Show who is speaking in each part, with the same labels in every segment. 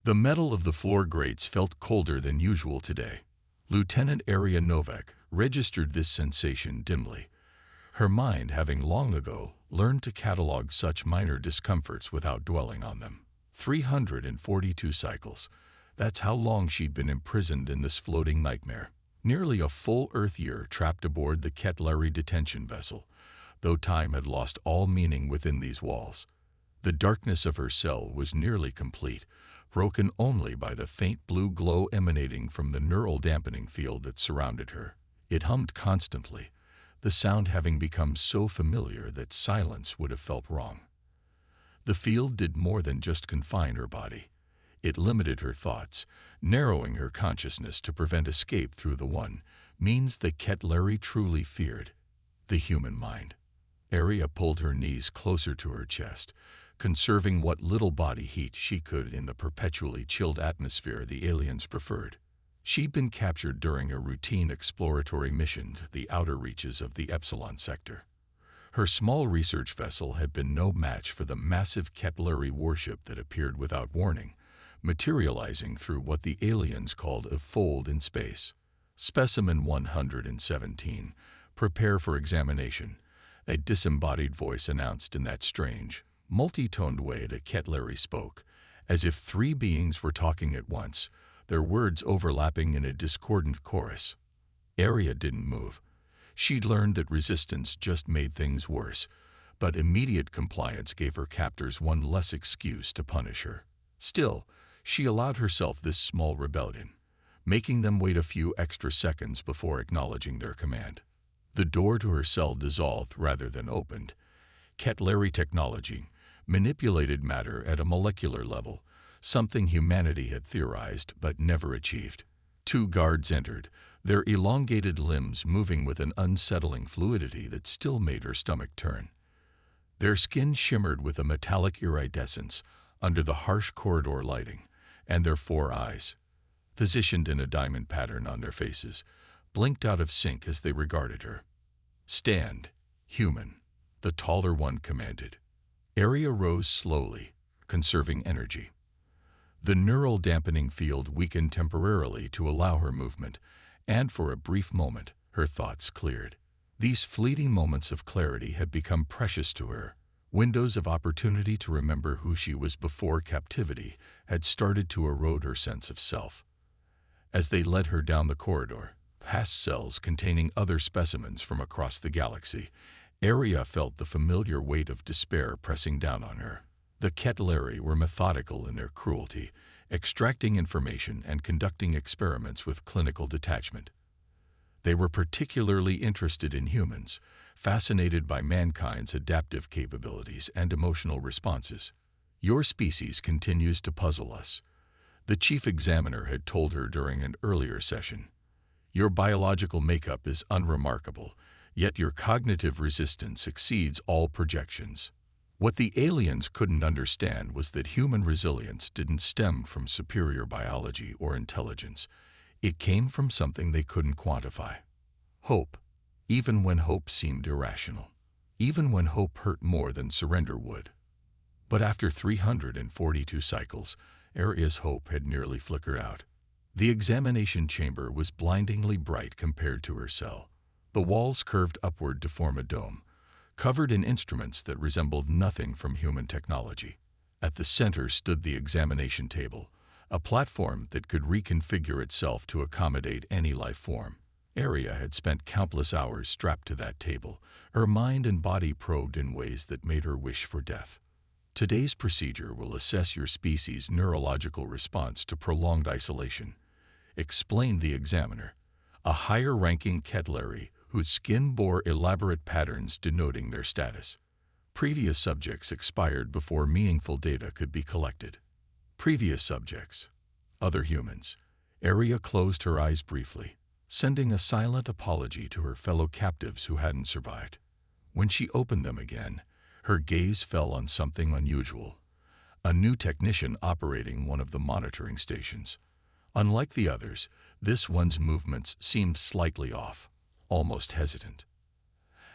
Speaker 1: The metal of the floor grates felt colder than usual today. Lieutenant Arya Novak registered this sensation dimly, her mind having long ago learned to catalog such minor discomforts without dwelling on them. 342 cycles. That's how long she'd been imprisoned in this floating nightmare. Nearly a full Earth year trapped aboard the Ketleri detention vessel, though time had lost all meaning within these walls. The darkness of her cell was nearly complete, broken only by the faint blue glow emanating from the neural dampening field that surrounded her. It hummed constantly, the sound having become so familiar that silence would have felt wrong. The field did more than just confine her body. It limited her thoughts, narrowing her consciousness to prevent escape through the one means that Ketleri truly feared, the human mind. Arya pulled her knees closer to her chest, conserving what little body heat she could in the perpetually chilled atmosphere the aliens preferred. She'd been captured during a routine exploratory mission to the outer reaches of the Epsilon sector. Her small research vessel had been no match for the massive Ketleri warship that appeared without warning, materializing through what the aliens called a fold in space. Specimen 117, prepare for examination, a disembodied voice announced in that strange, multi-toned way that Ketleri spoke, as if three beings were talking at once, their words overlapping in a discordant chorus. Arya didn't move. She'd learned that resistance just made things worse, but immediate compliance gave her captors one less excuse to punish her. Still, she allowed herself this small rebellion, making them wait a few extra seconds before acknowledging their command. The door to her cell dissolved rather than opened. Ketleri technology manipulated matter at a molecular level, something humanity had theorized but never achieved. Two guards entered, their elongated limbs moving with an unsettling fluidity that still made her stomach turn. Their skin shimmered with a metallic iridescence under the harsh corridor lighting, and their four eyes, positioned in a diamond pattern on their faces, blinked out of sync as they regarded her. "Stand, human," the taller one commanded. Arya rose slowly, conserving energy. The neural dampening field weakened temporarily to allow her movement, and for a brief moment, her thoughts cleared. These fleeting moments of clarity had become precious to her. Windows of opportunity to remember who she was before captivity had started to erode her sense of self. As they led her down the corridor, past cells containing other specimens from across the galaxy, Arya felt the familiar weight of despair pressing down on her. The Ketleri were methodical in their cruelty, extracting information and conducting experiments with clinical detachment. They were particularly interested in humans, fascinated by mankind's adaptive capabilities and emotional responses. "Your species continues to puzzle us," the chief examiner had told her during an earlier session. "Your biological makeup is unremarkable, yet your cognitive resistance exceeds all projections." What the aliens couldn't understand was that human resilience didn't stem from superior biology or intelligence. It came from something they couldn't quantify. Hope, even when hope seemed irrational. Even when hope hurt more than surrender would. But after 342 cycles, Arya's hope had nearly flickered out. The examination chamber was blindingly bright compared to her cell. The walls curved upward to form a dome, covered in instruments that resembled nothing from human technology. At the center stood the examination table, a platform that could reconfigure itself to accommodate any life form. Arya had spent countless hours strapped to that table, her mind and body probed in ways that made her wish for death. "Today's procedure will assess your species' neurological response to prolonged isolation," explained the examiner, a higher-ranking Ketleri whose skin bore elaborate patterns denoting their status. Previous subjects expired before meaningful data could be collected. Previous subjects, other humans. Arya closed her eyes briefly, sending a silent apology to her fellow captives who hadn't survived. When she opened them again, her gaze fell on something unusual. A new technician operating one of the monitoring stations. Unlike the others, this one's movements seemed slightly off, almost hesitant.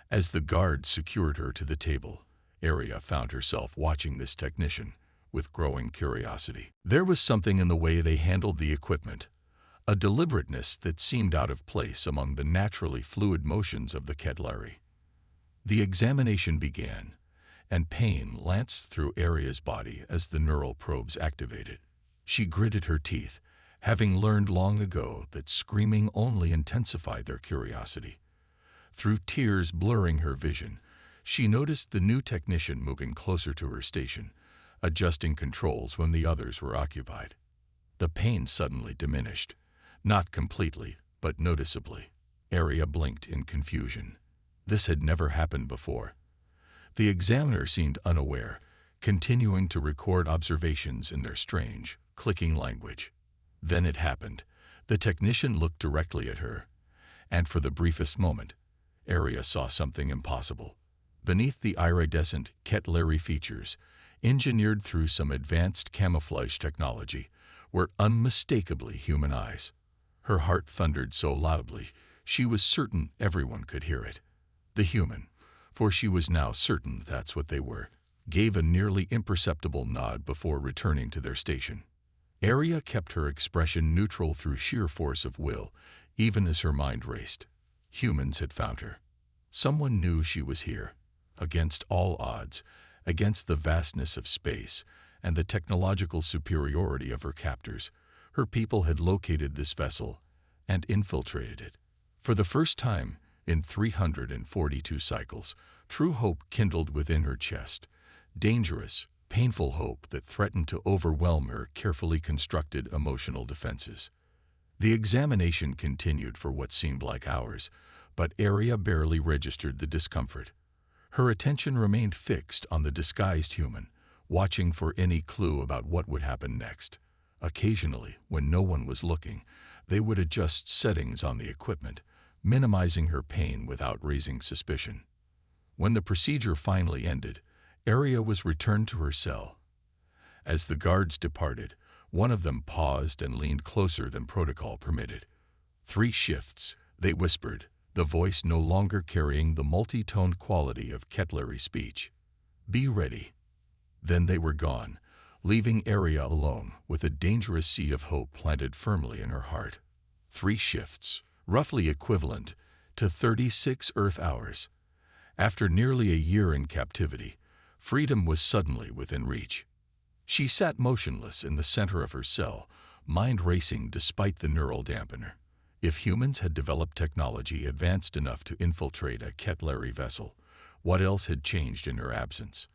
Speaker 1: As the guards secured her to the table, Arya found herself watching this technician, with growing curiosity. There was something in the way they handled the equipment, a deliberateness that seemed out of place among the naturally fluid motions of the Ketlari. The examination began, and pain lanced through Aria's body as the neural probes activated. She gritted her teeth, having learned long ago that screaming only intensified their curiosity. Through tears blurring her vision, she noticed the new technician moving closer to her station, adjusting controls when the others were occupied. The pain suddenly diminished, not completely, but noticeably. Aria blinked in confusion. This had never happened before. The examiner seemed unaware, continuing to record observations in their strange, clicking language. Then it happened. The technician looked directly at her, and for the briefest moment, Aria saw something impossible. Beneath the iridescent Ketlari features, engineered through some advanced camouflage technology, were unmistakably human eyes. Her heart thundered so loudly, she was certain everyone could hear it. The human, for she was now certain that's what they were, gave a nearly imperceptible nod before returning to their station. Aria kept her expression neutral through sheer force of will, even as her mind raced. Humans had found her. Someone knew she was here. Against all odds, against the vastness of space and the technological superiority of her captors, her people had located this vessel and infiltrated it. For the first time in 342 cycles, true hope kindled within her chest, dangerous, painful hope that threatened to overwhelm her carefully constructed emotional defenses. The examination continued for what seemed like hours, but Aria barely registered the discomfort. Her attention remained fixed on the disguised human, watching for any clue about what would happen next. Occasionally, when no one was looking, they would adjust settings on the equipment, minimizing her pain without raising suspicion. When the procedure finally ended, Aria was returned to her cell. As the guards departed, one of them paused and leaned closer than protocol permitted. 3 shifts, they whispered, the voice no longer carrying the multi-toned quality of Ketlari speech. Be ready. Then they were gone, leaving Aria alone with a dangerous seed of hope planted firmly in her heart. 3 shifts, roughly equivalent to 36 Earth hours. After nearly a year in captivity, freedom was suddenly within reach. She sat motionless in the center of her cell, mind racing despite the neural dampener. If humans had developed technology advanced enough to infiltrate a Ketlari vessel, what else had changed in her absence?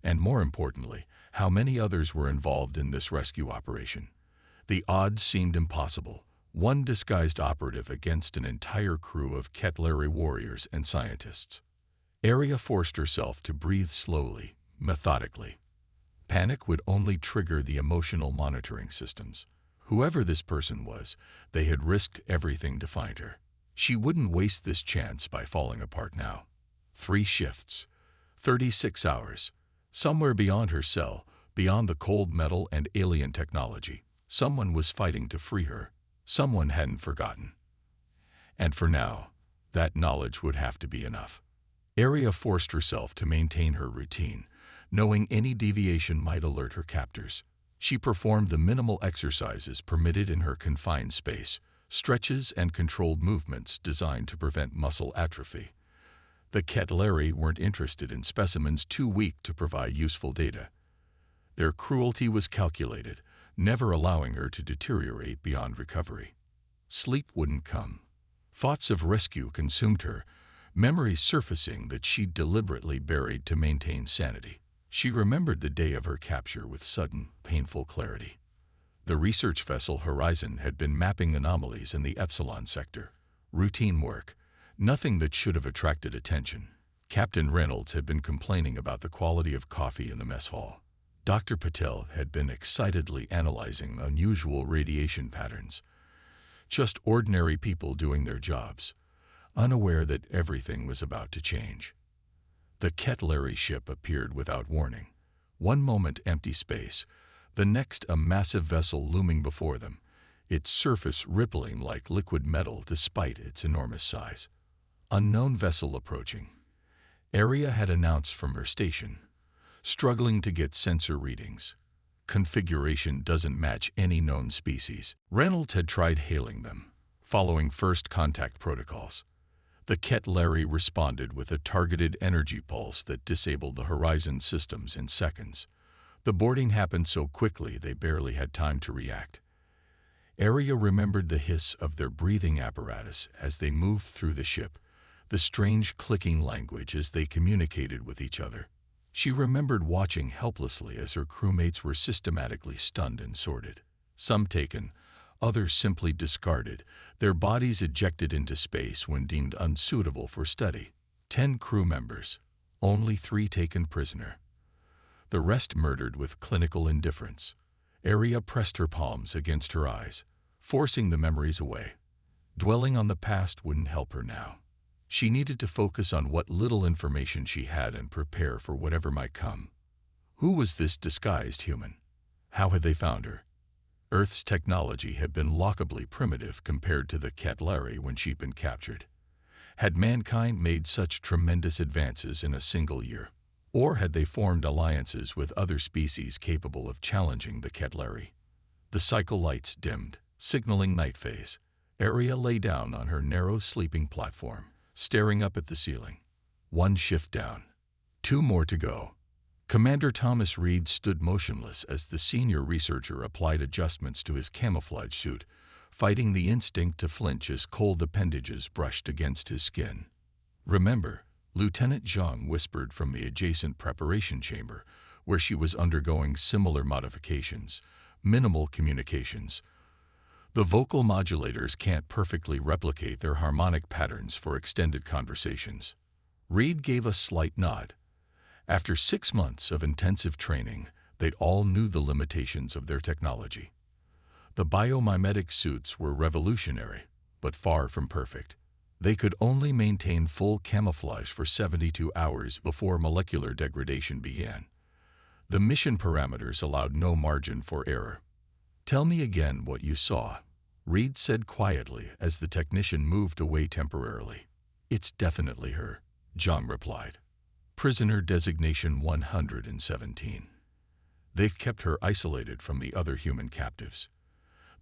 Speaker 1: And more importantly, how many others were involved in this rescue operation? The odds seemed impossible. One disguised operative against an entire crew of Ketlari warriors and scientists. Aria forced herself to breathe slowly, methodically. Panic would only trigger the emotional monitoring systems. Whoever this person was, they had risked everything to find her. She wouldn't waste this chance by falling apart now. 3 shifts, 36 hours. Somewhere beyond her cell, beyond the cold metal and alien technology, someone was fighting to free her. Someone hadn't forgotten. And for now, that knowledge would have to be enough. Aria forced herself to maintain her routine, knowing any deviation might alert her captors. She performed the minimal exercises permitted in her confined space, stretches and controlled movements designed to prevent muscle atrophy. The Ketlari weren't interested in specimens too weak to provide useful data. Their cruelty was calculated, never allowing her to deteriorate beyond recovery. Sleep wouldn't come. Thoughts of rescue consumed her, memories surfacing that she'd deliberately buried to maintain sanity. She remembered the day of her capture with sudden, painful clarity. The research vessel Horizon had been mapping anomalies in the Epsilon sector. Routine work, nothing that should have attracted attention. Captain Reynolds had been complaining about the quality of coffee in the mess hall. Dr. Patel had been excitedly analyzing unusual radiation patterns. Just ordinary people doing their jobs, unaware that everything was about to change. The Ketlari ship appeared without warning. One moment empty space, the next a massive vessel looming before them, its surface rippling like liquid metal despite its enormous size. Unknown vessel approaching. Aria had announced from her station, struggling to get sensor readings. configuration doesn't match any known species. Reynolds had tried hailing them, following first contact protocols. The Ketlari responded with a targeted energy pulse that disabled the Horizon systems in seconds. The boarding happened so quickly they barely had time to react. Arya remembered the hiss of their breathing apparatus as they moved through the ship, the strange clicking language as they communicated with each other. She remembered watching helplessly as her crewmates were systematically stunned and sorted. Some taken, others simply discarded, their bodies ejected into space when deemed unsuitable for study. 10 crew members, only 3 taken prisoner. The rest murdered with clinical indifference. Arya pressed her palms against her eyes, forcing the memories away. Dwelling on the past wouldn't help her now. She needed to focus on what little information she had and prepare for whatever might come. Who was this disguised human? How had they found her? Earth's technology had been laughably primitive compared to the Ketlari when she'd been captured. Had mankind made such tremendous advances in a single year? Or had they formed alliances with other species capable of challenging the Ketlari? The cycle lights dimmed, signaling night phase. Arya lay down on her narrow sleeping platform, staring up at the ceiling. 1 shift down. 2 more to go. Commander Thomas Reed stood motionless as the senior researcher applied adjustments to his camouflage suit, fighting the instinct to flinch as cold appendages brushed against his skin. "Remember," Lieutenant Zhang whispered from the adjacent preparation chamber, where she was undergoing similar modifications. Minimal communications. The vocal modulators can't perfectly replicate their harmonic patterns for extended conversations. Reed gave a slight nod. After 6 months of intensive training, they all knew the limitations of their technology. The biomimetic suits were revolutionary, but far from perfect. They could only maintain full camouflage for 72 hours before molecular degradation began. The mission parameters allowed no margin for error. "Tell me again what you saw," Reed said quietly as the technician moved away temporarily. "It's definitely her," Zhang replied. "Prisoner designation 117. They've kept her isolated from the other human captives.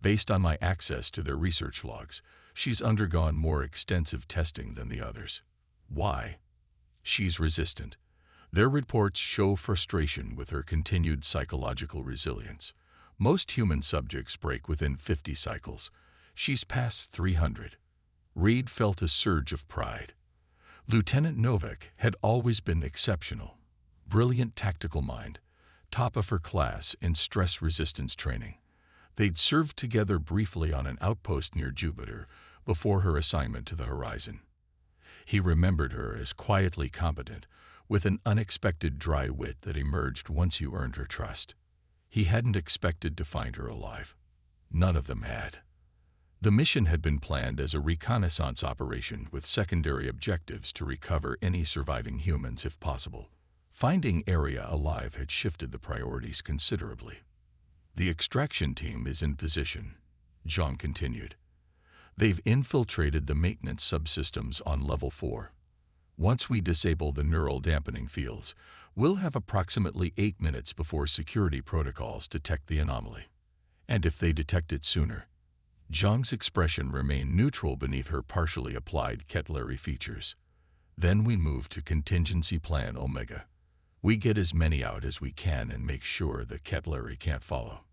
Speaker 1: Based on my access to their research logs, she's undergone more extensive testing than the others. Why? She's resistant. Their reports show frustration with her continued psychological resilience. Most human subjects break within 50 cycles. She's past 300. Reed felt a surge of pride. Lieutenant Novak had always been exceptional. Brilliant tactical mind, top of her class in stress resistance training. They'd served together briefly on an outpost near Jupiter before her assignment to the Horizon. He remembered her as quietly competent, with an unexpected dry wit that emerged once you earned her trust. He hadn't expected to find her alive. None of them had. The mission had been planned as a reconnaissance operation with secondary objectives to recover any surviving humans if possible. Finding Arya alive had shifted the priorities considerably. "The extraction team is in position," Zhang continued. "They've infiltrated the maintenance subsystems on level 4. Once we disable the neural dampening fields, we'll have approximately 8 minutes before security protocols detect the anomaly. And if they detect it sooner..." Zhang's expression remained neutral beneath her partially applied Ketlari features. "Then we move to contingency plan Omega. We get as many out as we can and make sure the Ketlari can't follow."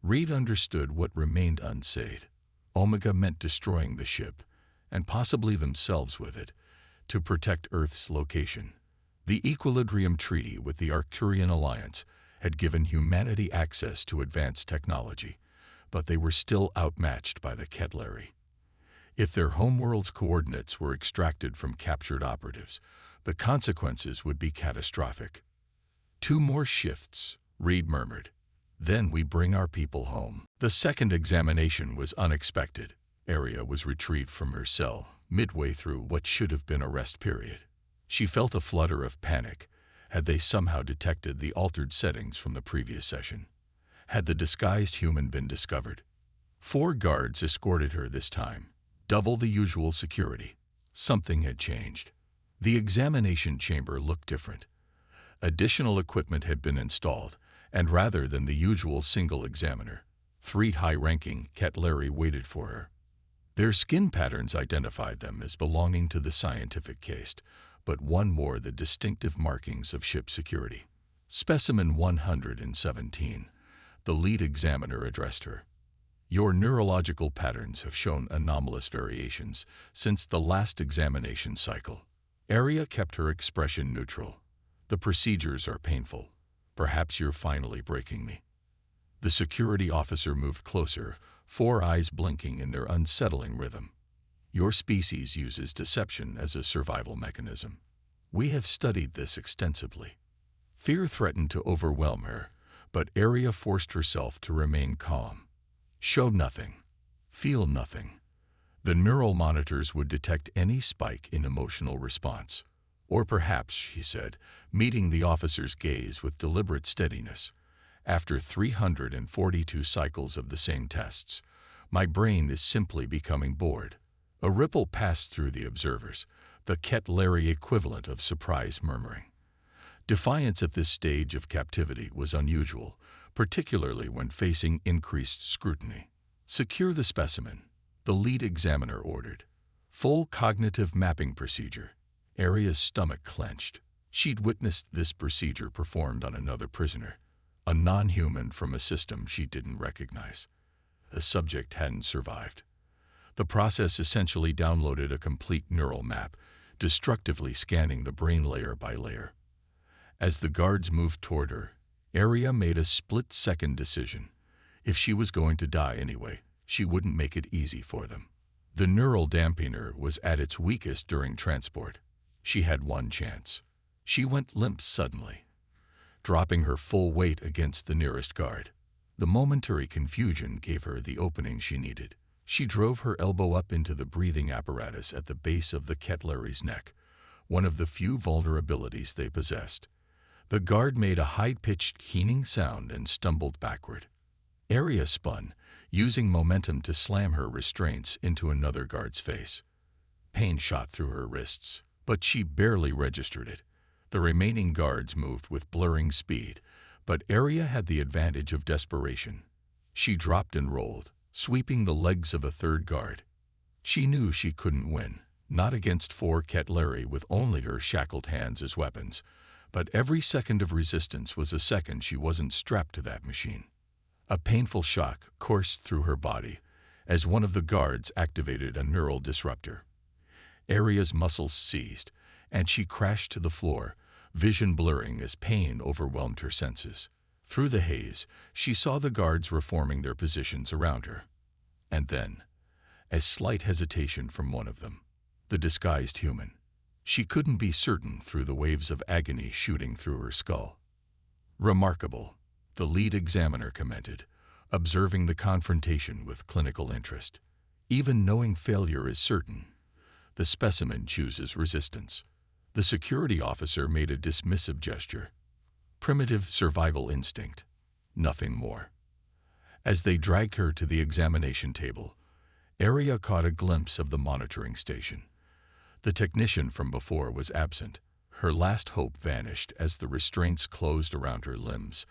Speaker 1: Reed understood what remained unsaid. Omega meant destroying the ship, and possibly themselves with it, to protect Earth's location. The Equilibrium Treaty with the Arcturian Alliance had given humanity access to advanced technology, but they were still outmatched by the Ketlari. If their homeworld's coordinates were extracted from captured operatives, the consequences would be catastrophic. 2 more shifts, Reed murmured. "Then we bring our people home." The second examination was unexpected. Arya was retrieved from her cell, midway through what should have been a rest period. She felt a flutter of panic. Had they somehow detected the altered settings from the previous session? Had the disguised human been discovered? 4 guards escorted her this time, double the usual security. Something had changed. The examination chamber looked different. Additional equipment had been installed, And rather than the usual single examiner, 3 high-ranking Kettleri waited for her. Their skin patterns identified them as belonging to the scientific caste, but one more the distinctive markings of ship security. Specimen 117. The lead examiner addressed her. Your neurological patterns have shown anomalous variations since the last examination cycle. Arya kept her expression neutral. The procedures are painful. Perhaps you're finally breaking me. The security officer moved closer, 4 eyes blinking in their unsettling rhythm. Your species uses deception as a survival mechanism. We have studied this extensively. Fear threatened to overwhelm her, but Arya forced herself to remain calm. Show nothing. Feel nothing. The neural monitors would detect any spike in emotional response. Or perhaps, she said, meeting the officer's gaze with deliberate steadiness, after 342 cycles of the same tests, my brain is simply becoming bored. A ripple passed through the observers, the Kettleri equivalent of surprise murmuring. Defiance at this stage of captivity was unusual, particularly when facing increased scrutiny. Secure the specimen, the lead examiner ordered. Full cognitive mapping procedure. Arya's stomach clenched. She'd witnessed this procedure performed on another prisoner, a non-human from a system she didn't recognize. The subject hadn't survived. The process essentially downloaded a complete neural map, destructively scanning the brain layer by layer. As the guards moved toward her, Arya made a split-second decision. If she was going to die anyway, she wouldn't make it easy for them. The neural dampener was at its weakest during transport. She had one chance. She went limp suddenly, dropping her full weight against the nearest guard. The momentary confusion gave her the opening she needed. She drove her elbow up into the breathing apparatus at the base of the Kettleri's neck, one of the few vulnerabilities they possessed. The guard made a high-pitched keening sound and stumbled backward. Arya spun, using momentum to slam her restraints into another guard's face. Pain shot through her wrists, but she barely registered it. The remaining guards moved with blurring speed, but Arya had the advantage of desperation. She dropped and rolled, sweeping the legs of a third guard. She knew she couldn't win, not against 4 Kettleri with only her shackled hands as weapons, but every second of resistance was a second she wasn't strapped to that machine. A painful shock coursed through her body as one of the guards activated a neural disruptor. Arya's muscles seized, and she crashed to the floor, vision blurring as pain overwhelmed her senses. Through the haze, she saw the guards reforming their positions around her. And then, a slight hesitation from one of them, the disguised human. She couldn't be certain through the waves of agony shooting through her skull. Remarkable, the lead examiner commented, observing the confrontation with clinical interest. Even knowing failure is certain, the specimen chooses resistance. The security officer made a dismissive gesture. Primitive survival instinct, nothing more. As they dragged her to the examination table, Arya caught a glimpse of the monitoring station. The technician from before was absent. Her last hope vanished as the restraints closed around her limbs,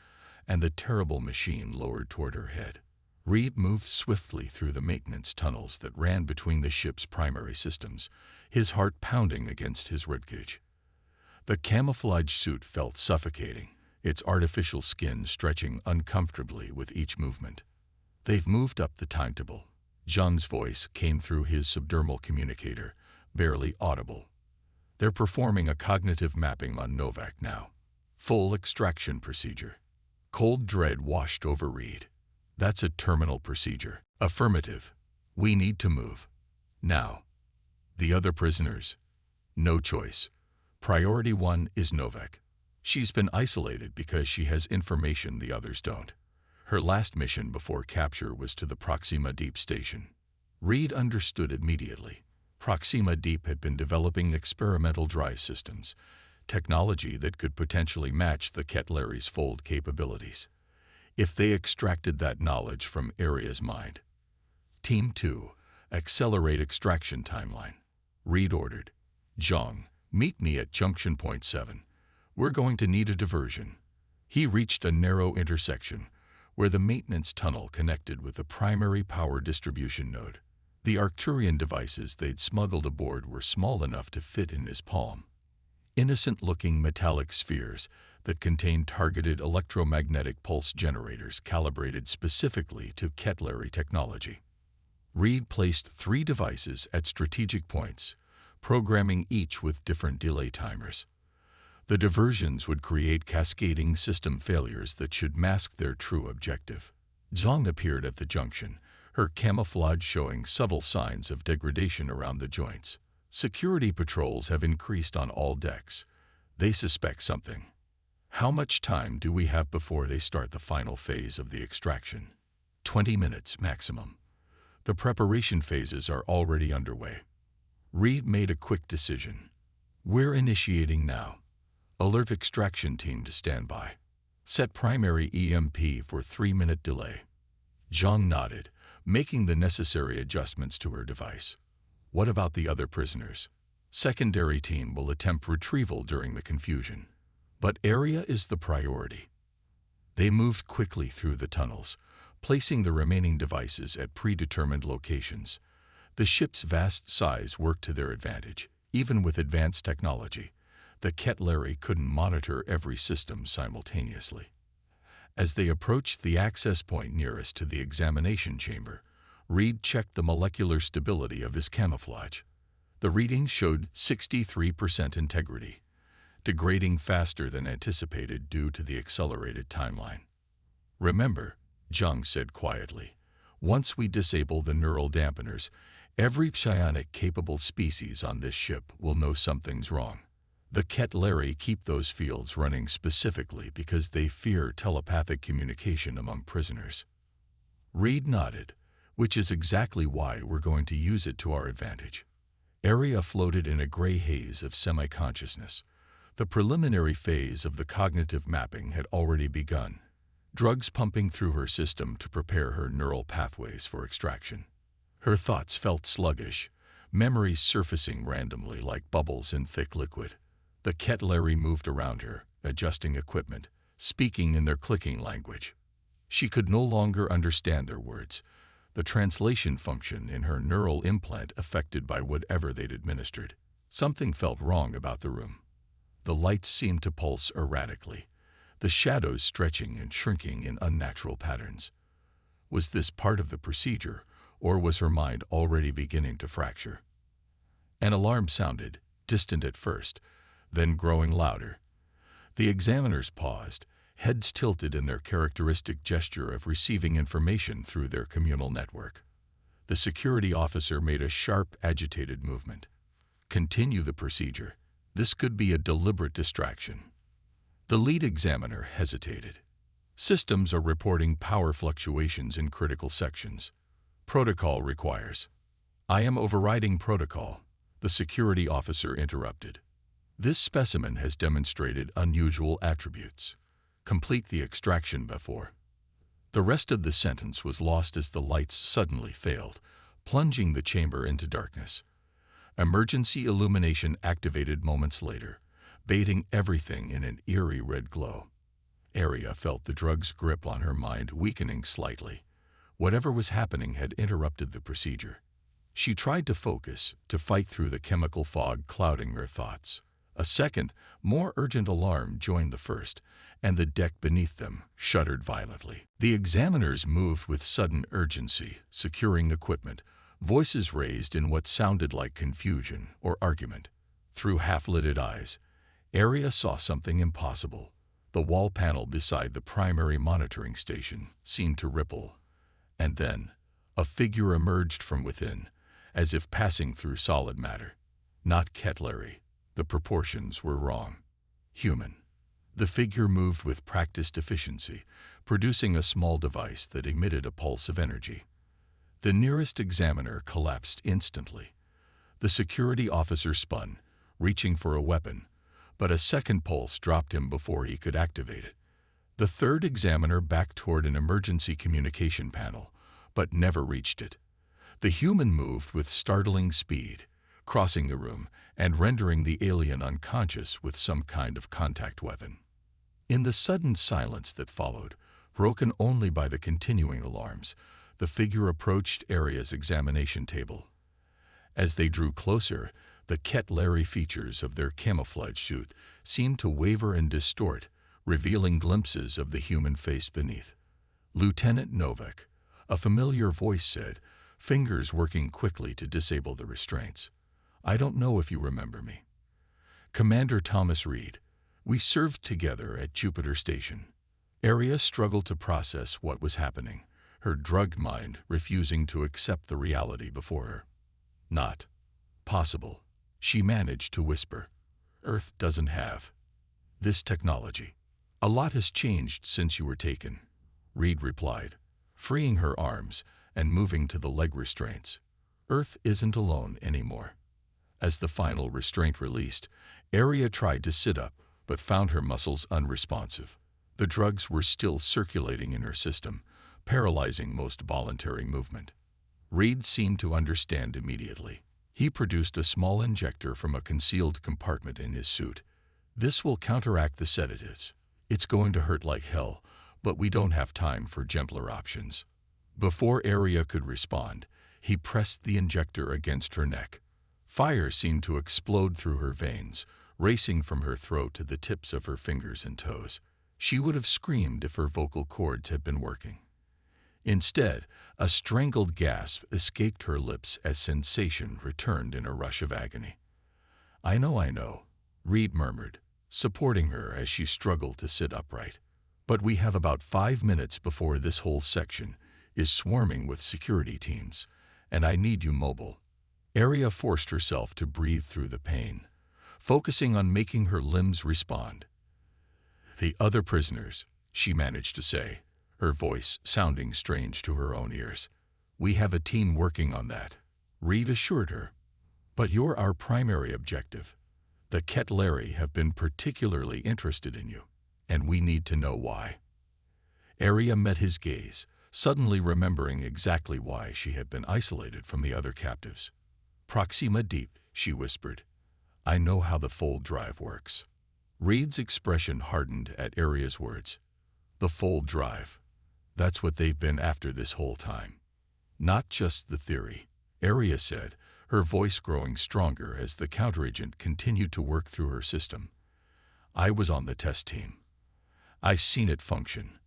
Speaker 1: and the terrible machine lowered toward her head. Reed moved swiftly through the maintenance tunnels that ran between the ship's primary systems, his heart pounding against his ribcage. The camouflage suit felt suffocating, its artificial skin stretching uncomfortably with each movement. They've moved up the timetable. Zhang's voice came through his subdermal communicator, barely audible. They're performing a cognitive mapping on Novak now. Full extraction procedure. Cold dread washed over Reed. That's a terminal procedure. Affirmative. We need to move. Now. The other prisoners? No choice. Priority 1 is Novak. She's been isolated because she has information the others don't. Her last mission before capture was to the Proxima Deep station. Reed understood immediately. Proxima Deep had been developing experimental dry systems, technology that could potentially match the Kettleri's fold capabilities. If they extracted that knowledge from Arya's mind. Team 2, accelerate extraction timeline. Reed ordered. Zhang, meet me at junction point 7. We're going to need a diversion. He reached a narrow intersection where the maintenance tunnel connected with the primary power distribution node. The Arcturian devices they'd smuggled aboard were small enough to fit in his palm. Innocent-looking metallic spheres that contained targeted electromagnetic pulse generators calibrated specifically to Kettleri technology. Reed placed 3 devices at strategic points, programming each with different delay timers. The diversions would create cascading system failures that should mask their true objective. Zhang appeared at the junction, her camouflage showing subtle signs of degradation around the joints. Security patrols have increased on all decks. They suspect something. How much time do we have before they start the final phase of the extraction? 20 minutes maximum. The preparation phases are already underway. Reed made a quick decision. We're initiating now. Alert extraction team to stand by. Set primary EMP for 3-minute delay. Zhang nodded, making the necessary adjustments to her device. What about the other prisoners? Secondary team will attempt retrieval during the confusion. But area is the priority. They moved quickly through the tunnels, placing the remaining devices at predetermined locations. The ship's vast size worked to their advantage. Even with advanced technology, the Kettleri couldn't monitor every system simultaneously. As they approached the access point nearest to the examination chamber, Reed checked the molecular stability of his camouflage. The reading showed 63% integrity, degrading faster than anticipated due to the accelerated timeline. Remember, Zhang said quietly, once we disable the neural dampeners, every psionic-capable species on this ship will know something's wrong. The Kettleri keep those fields running specifically because they fear telepathic communication among prisoners. Reed nodded, which is exactly why we're going to use it to our advantage. Area floated in a gray haze of semi-consciousness. The preliminary phase of the cognitive mapping had already begun, drugs pumping through her system to prepare her neural pathways for extraction. Her thoughts felt sluggish, memories surfacing randomly like bubbles in thick liquid. The Kettleri moved around her, adjusting equipment, speaking in their clicking language. She could no longer understand their words, the translation function in her neural implant affected by whatever they'd administered. Something felt wrong about the room. The lights seemed to pulse erratically, the shadows stretching and shrinking in unnatural patterns. Was this part of the procedure, or was her mind already beginning to fracture? An alarm sounded, distant at first, then growing louder. The examiners paused, heads tilted in their characteristic gesture of receiving information through their communal network. The security officer made a sharp, agitated movement. Continue the procedure. This could be a deliberate distraction. The lead examiner hesitated. Systems are reporting power fluctuations in critical sections. Protocol requires. I am overriding protocol, the security officer interrupted. This specimen has demonstrated unusual attributes. Complete the extraction before. The rest of the sentence was lost as the lights suddenly failed, plunging the chamber into darkness. Emergency illumination activated moments later, bathing everything in an eerie red glow. Aria felt the drug's grip on her mind weakening slightly. Whatever was happening had interrupted the procedure. She tried to focus, to fight through the chemical fog clouding her thoughts. A second, more urgent alarm joined the first, and the deck beneath them shuddered violently. The examiners moved with sudden urgency, securing equipment, voices raised in what sounded like confusion or argument. Through half-lidded eyes, Aria saw something impossible. The wall panel beside the primary monitoring station seemed to ripple, and then a figure emerged from within, as if passing through solid matter. Not Kettleri. The proportions were wrong. Human. The figure moved with practiced efficiency, producing a small device that emitted a pulse of energy. The nearest examiner collapsed instantly. The security officer spun, reaching for a weapon, but a second pulse dropped him before he could activate it. The third examiner backed toward an emergency communication panel, but never reached it. The human moved with startling speed, crossing the room and rendering the alien unconscious with some kind of contact weapon. In the sudden silence that followed, broken only by the continuing alarms, the figure approached Aria's examination table. As they drew closer, the Ketlari features of their camouflage suit seemed to waver and distort, revealing glimpses of the human face beneath. "Lieutenant Novak," a familiar voice said, fingers working quickly to disable the restraints. "I don't know if you remember me." "Commander Thomas Reed. We served together at Jupiter Station." Aria struggled to process what was happening, her drugged mind refusing to accept the reality before her. "Not possible," she managed to whisper. "Earth doesn't have this technology." "A lot has changed since you were taken," Reed replied, freeing her arms and moving to the leg restraints. "Earth isn't alone anymore." As the final restraint released, Aria tried to sit up, but found her muscles unresponsive. The drugs were still circulating in her system, paralyzing most voluntary movement. Reed seemed to understand immediately. He produced a small injector from a concealed compartment in his suit. "This will counteract the sedatives. It's going to hurt like hell, but we don't have time for gentler options." Before Aria could respond, he pressed the injector against her neck. Fire seemed to explode through her veins, racing from her throat to the tips of her fingers and toes. She would have screamed if her vocal cords had been working. Instead, a strangled gasp escaped her lips as sensation returned in a rush of agony. I know," Reed murmured, supporting her as she struggled to sit upright. "But we have about 5 minutes before this whole section is swarming with security teams, and I need you mobile." Aria forced herself to breathe through the pain, focusing on making her limbs respond. "The other prisoners," she managed to say, her voice sounding strange to her own ears. "We have a team working on that," Reed assured her. "But you're our primary objective. The Ketlari have been particularly interested in you, and we need to know why." Aria met his gaze, suddenly remembering exactly why she had been isolated from the other captives. "Proxima Deep," she whispered. "I know how the fold drive works." Reed's expression hardened at Aria's words. "The fold drive. That's what they've been after this whole time." "Not just the theory," Aria said, her voice growing stronger as the counteragent continued to work through her system. "I was on the test team. I've seen it function.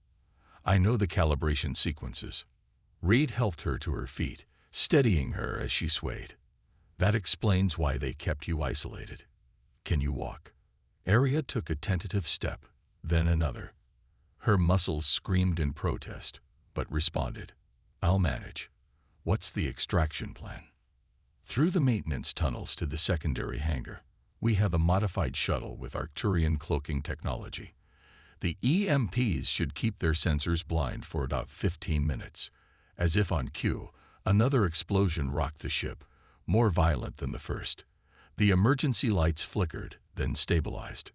Speaker 1: I know the calibration sequences." Reed helped her to her feet, steadying her as she swayed. "That explains why they kept you isolated. Can you walk?" Aria took a tentative step, then another. Her muscles screamed in protest, but responded. "I'll manage. What's the extraction plan?" "Through the maintenance tunnels to the secondary hangar. We have a modified shuttle with Arcturian cloaking technology. The EMPs should keep their sensors blind for about 15 minutes. As if on cue, another explosion rocked the ship, more violent than the first. The emergency lights flickered, then stabilized.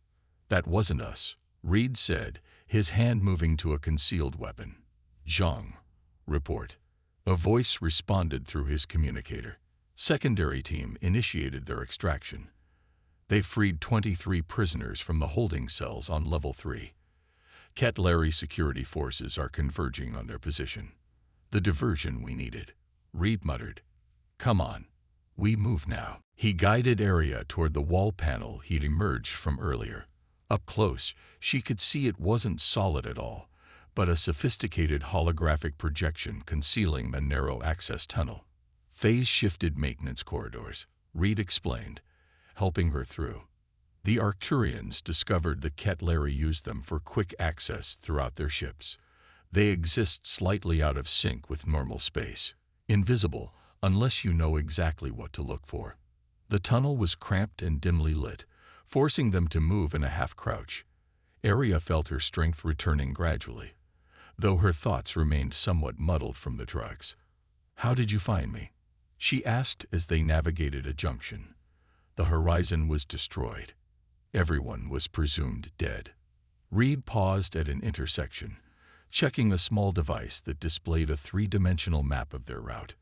Speaker 1: "That wasn't us," Reed said, his hand moving to a concealed weapon. "Zhang, report." A voice responded through his communicator. Secondary team initiated their extraction. They freed 23 prisoners from the holding cells on Level 3. Ketlari security forces are converging on their position. "The diversion we needed," Reed muttered. "Come on. We move now." He guided Aria toward the wall panel he'd emerged from earlier. Up close, she could see it wasn't solid at all, but a sophisticated holographic projection concealing the narrow access tunnel. "Phase-shifted maintenance corridors," Reed explained, helping her through. "The Arcturians discovered the Ketlari used them for quick access throughout their ships. They exist slightly out of sync with normal space, invisible unless you know exactly what to look for." The tunnel was cramped and dimly lit, forcing them to move in a half-crouch. Aria felt her strength returning gradually, though her thoughts remained somewhat muddled from the drugs. "How did you find me?" she asked as they navigated a junction. The horizon was destroyed. Everyone was presumed dead. Reed paused at an intersection, checking a small device that displayed a 3-dimensional map of their route.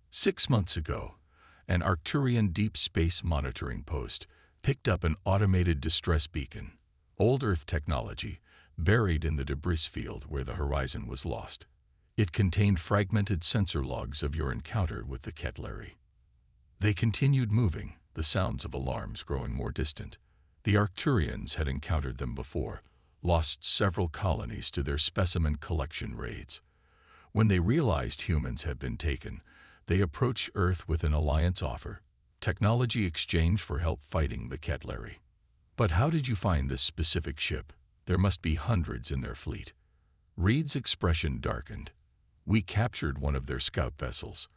Speaker 1: 6 months ago, an Arcturian deep space monitoring post picked up an automated distress beacon. Old Earth technology, buried in the debris field where the horizon was lost. It contained fragmented sensor logs of your encounter with the Ketleri. They continued moving, the sounds of alarms growing more distant. The Arcturians had encountered them before, lost several colonies to their specimen collection raids. When they realized humans had been taken, they approached Earth with an alliance offer, technology exchange for help fighting the Ketleri. But how did you find this specific ship? There must be hundreds in their fleet. Reed's expression darkened. We captured one of their scout vessels.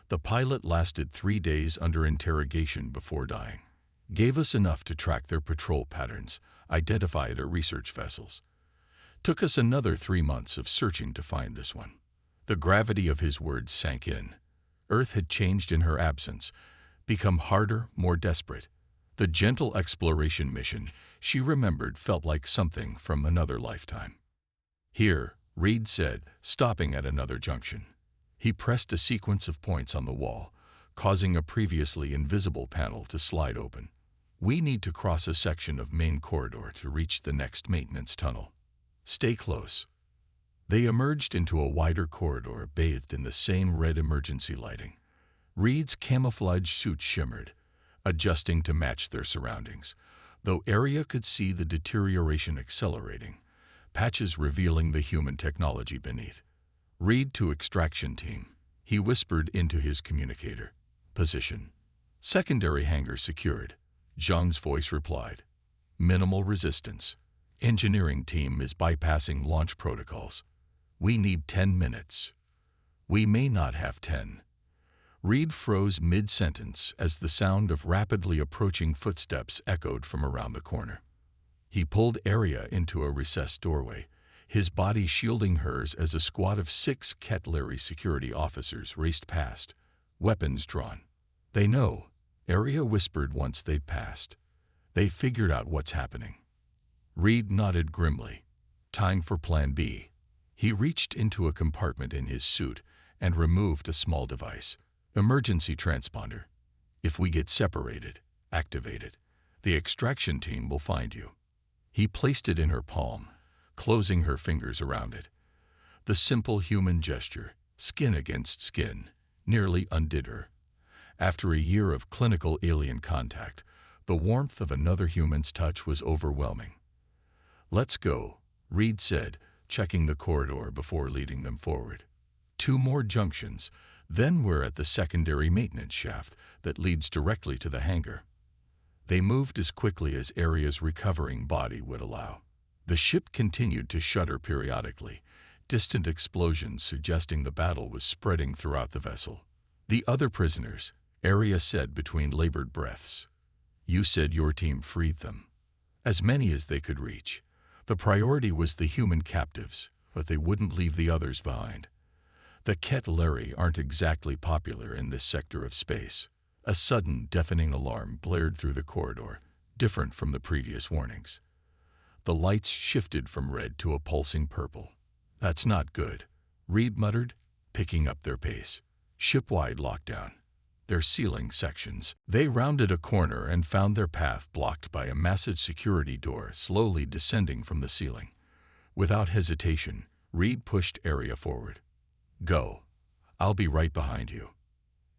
Speaker 1: The pilot lasted 3 days under interrogation before dying. Gave us enough to track their patrol patterns, identify their research vessels. Took us another 3 months of searching to find this one. The gravity of his words sank in. Earth had changed in her absence, become harder, more desperate. The gentle exploration mission she remembered felt like something from another lifetime. Here, Reed said, stopping at another junction. He pressed a sequence of points on the wall, causing a previously invisible panel to slide open. We need to cross a section of main corridor to reach the next maintenance tunnel. Stay close. They emerged into a wider corridor bathed in the same red emergency lighting. Reed's camouflage suit shimmered, adjusting to match their surroundings, though Arya could see the deterioration accelerating, patches revealing the human technology beneath. Reed to extraction team. He whispered into his communicator. Position. Secondary hangar secured. Zhang's voice replied. Minimal resistance. Engineering team is bypassing launch protocols. We need 10 minutes. We may not have 10. Reed froze mid-sentence as the sound of rapidly approaching footsteps echoed from around the corner. He pulled Arya into a recessed doorway, his body shielding hers as a squad of 6 Ketleri security officers raced past, weapons drawn. They know, Arya whispered once they'd passed. They figured out what's happening. Reed nodded grimly. Time for Plan B. He reached into a compartment in his suit and removed a small device. Emergency transponder. If we get separated, activate it. The extraction team will find you. He placed it in her palm, closing her fingers around it. The simple human gesture, skin against skin, nearly undid her. After a year of clinical alien contact, the warmth of another human's touch was overwhelming. Let's go, Reed said, checking the corridor before leading them forward. 2 more junctions, then we're at the secondary maintenance shaft that leads directly to the hangar. They moved as quickly as Arya's recovering body would allow. The ship continued to shudder periodically, distant explosions suggesting the battle was spreading throughout the vessel. The other prisoners, Arya said between labored breaths. You said your team freed them. As many as they could reach. The priority was the human captives, but they wouldn't leave the others behind. The Ketleri aren't exactly popular in this sector of space. A sudden, deafening alarm blared through the corridor, different from the previous warnings. The lights shifted from red to a pulsing purple. That's not good, Reed muttered, picking up their pace. Ship-wide lockdown. Their ceiling sections. They rounded a corner and found their path blocked by a massive security door slowly descending from the ceiling. Without hesitation, Reed pushed Arya forward. Go. I'll be right behind you.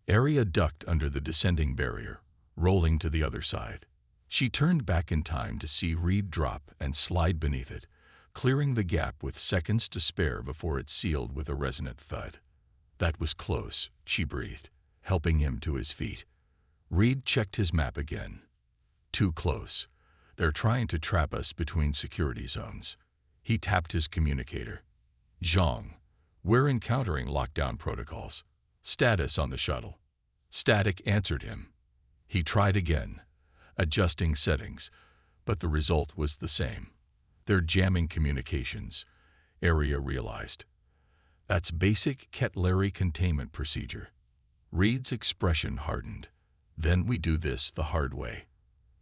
Speaker 1: Arya ducked under the descending barrier, rolling to the other side. She turned back in time to see Reed drop and slide beneath it, clearing the gap with seconds to spare before it sealed with a resonant thud. That was close, she breathed, helping him to his feet. Reed checked his map again. Too close. They're trying to trap us between security zones. He tapped his communicator. Zhang, we're encountering lockdown protocols. Status on the shuttle. Static answered him. He tried again, adjusting settings, but the result was the same. They're jamming communications, Arya realized. That's basic Ketleri containment procedure. Reed's expression hardened. Then we do this the hard way.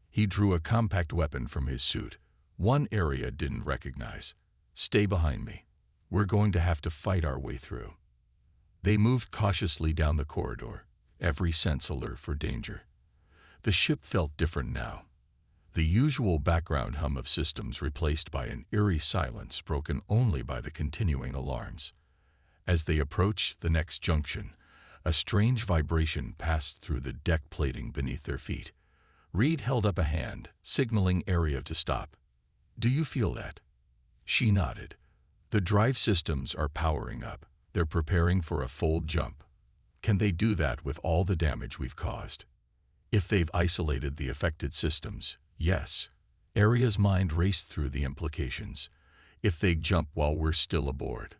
Speaker 1: He drew a compact weapon from his suit, one Arya didn't recognize. Stay behind me. We're going to have to fight our way through. They moved cautiously down the corridor, every sense alert for danger. The ship felt different now. The usual background hum of systems replaced by an eerie silence broken only by the continuing alarms. As they approached the next junction, a strange vibration passed through the deck plating beneath their feet. Reed held up a hand, signaling Area to stop. "Do you feel that?" She nodded. "The drive systems are powering up. They're preparing for a fold jump. Can they do that with all the damage we've caused?" "If they've isolated the affected systems, yes." Area's mind raced through the implications. "If they jump while we're still aboard,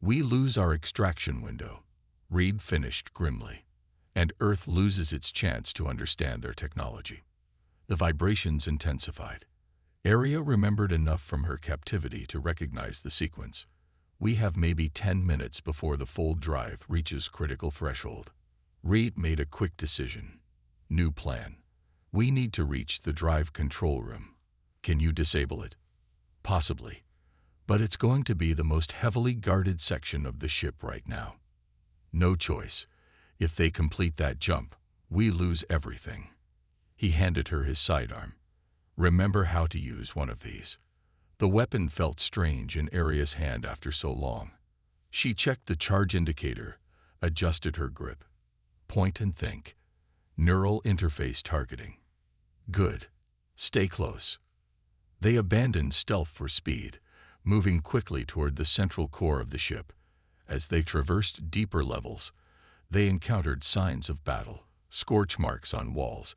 Speaker 1: we lose our extraction window," Reed finished grimly, "and Earth loses its chance to understand their technology." The vibrations intensified. Area remembered enough from her captivity to recognize the sequence. "We have maybe 10 minutes before the fold drive reaches critical threshold." Reed made a quick decision. "New plan. We need to reach the drive control room. Can you disable it?" "Possibly. But it's going to be the most heavily guarded section of the ship right now." "No choice. If they complete that jump, we lose everything." He handed her his sidearm. "Remember how to use one of these." The weapon felt strange in Area's hand after so long. She checked the charge indicator, adjusted her grip. "Point and think. Neural interface targeting." "Good. Stay close." They abandoned stealth for speed, moving quickly toward the central core of the ship. As they traversed deeper levels, they encountered signs of battle, scorch marks on walls,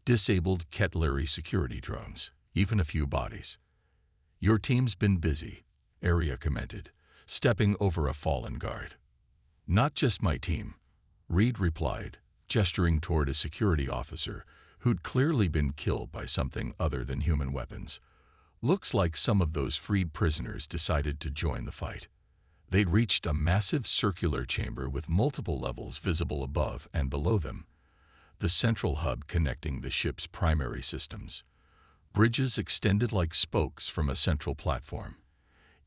Speaker 1: disabled Ketlari security drones, even a few bodies. "Your team's been busy," Area commented, stepping over a fallen guard. "Not just my team," Reed replied, gesturing toward a security officer who'd clearly been killed by something other than human weapons. "Looks like some of those freed prisoners decided to join the fight." They'd reached a massive circular chamber with multiple levels visible above and below them, the central hub connecting the ship's primary systems. Bridges extended like spokes from a central platform,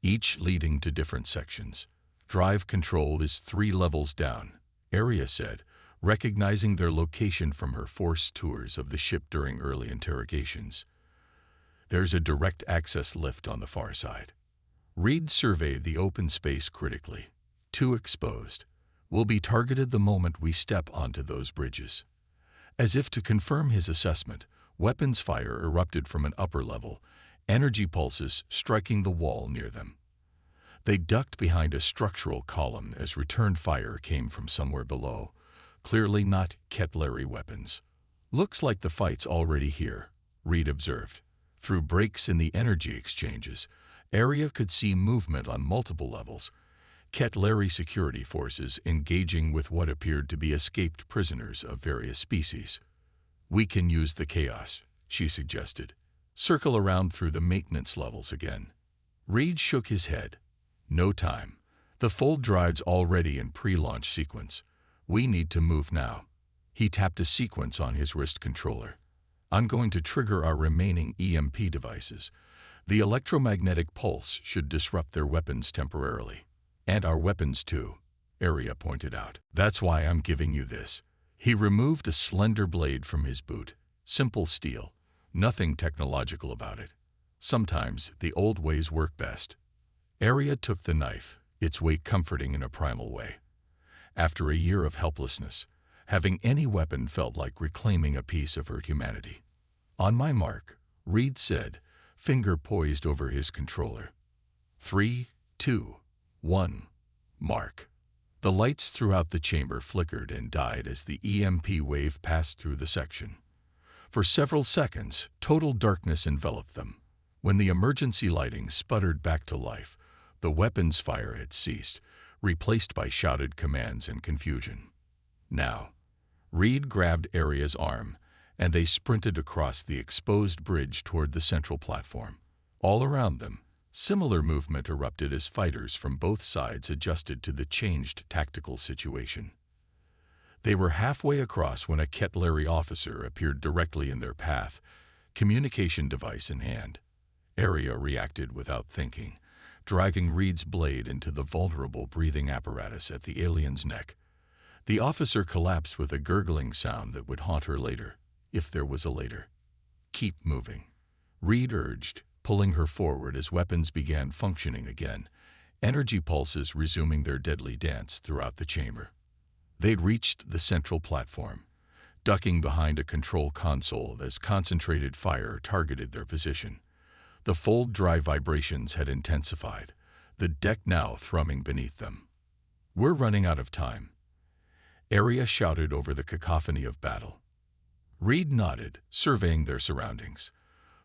Speaker 1: each leading to different sections. "Drive control is 3 levels down," Area said, recognizing their location from her forced tours of the ship during early interrogations. "There's a direct access lift on the far side." Reed surveyed the open space critically. "Too exposed. We'll be targeted the moment we step onto those bridges." As if to confirm his assessment, weapons fire erupted from an upper level, energy pulses striking the wall near them. They ducked behind a structural column as return fire came from somewhere below, clearly not Ketlari weapons. "Looks like the fight's already here," Reed observed. Through breaks in the energy exchanges, Area could see movement on multiple levels, Ketlari security forces engaging with what appeared to be escaped prisoners of various species. "We can use the chaos," she suggested. "Circle around through the maintenance levels again." Reed shook his head. "No time. The fold drive's already in pre-launch sequence. We need to move now." He tapped a sequence on his wrist controller. "I'm going to trigger our remaining EMP devices. The electromagnetic pulse should disrupt their weapons temporarily." "And our weapons too," Area pointed out. "That's why I'm giving you this." He removed a slender blade from his boot. Simple steel. Nothing technological about it. Sometimes the old ways work best. Area took the knife, its weight comforting in a primal way. After a year of helplessness, having any weapon felt like reclaiming a piece of her humanity. "On my mark," Reed said, finger poised over his controller. 3, 2, 1, mark. The lights throughout the chamber flickered and died as the EMP wave passed through the section. For several seconds, total darkness enveloped them. When the emergency lighting sputtered back to life, the weapons fire had ceased, replaced by shouted commands and confusion. "Now." Reed grabbed Area's arm, and they sprinted across the exposed bridge toward the central platform. All around them, similar movement erupted as fighters from both sides adjusted to the changed tactical situation. They were halfway across when a Ketlari officer appeared directly in their path, communication device in hand. Area reacted without thinking, driving Reed's blade into the vulnerable breathing apparatus at the alien's neck. The officer collapsed with a gurgling sound that would haunt her later, if there was a later. Keep moving, Reed urged, pulling her forward as weapons began functioning again, energy pulses resuming their deadly dance throughout the chamber. They'd reached the central platform, ducking behind a control console as concentrated fire targeted their position. The fold drive vibrations had intensified, the deck now thrumming beneath them. "We're running out of time," Arya shouted over the cacophony of battle. Reed nodded, surveying their surroundings.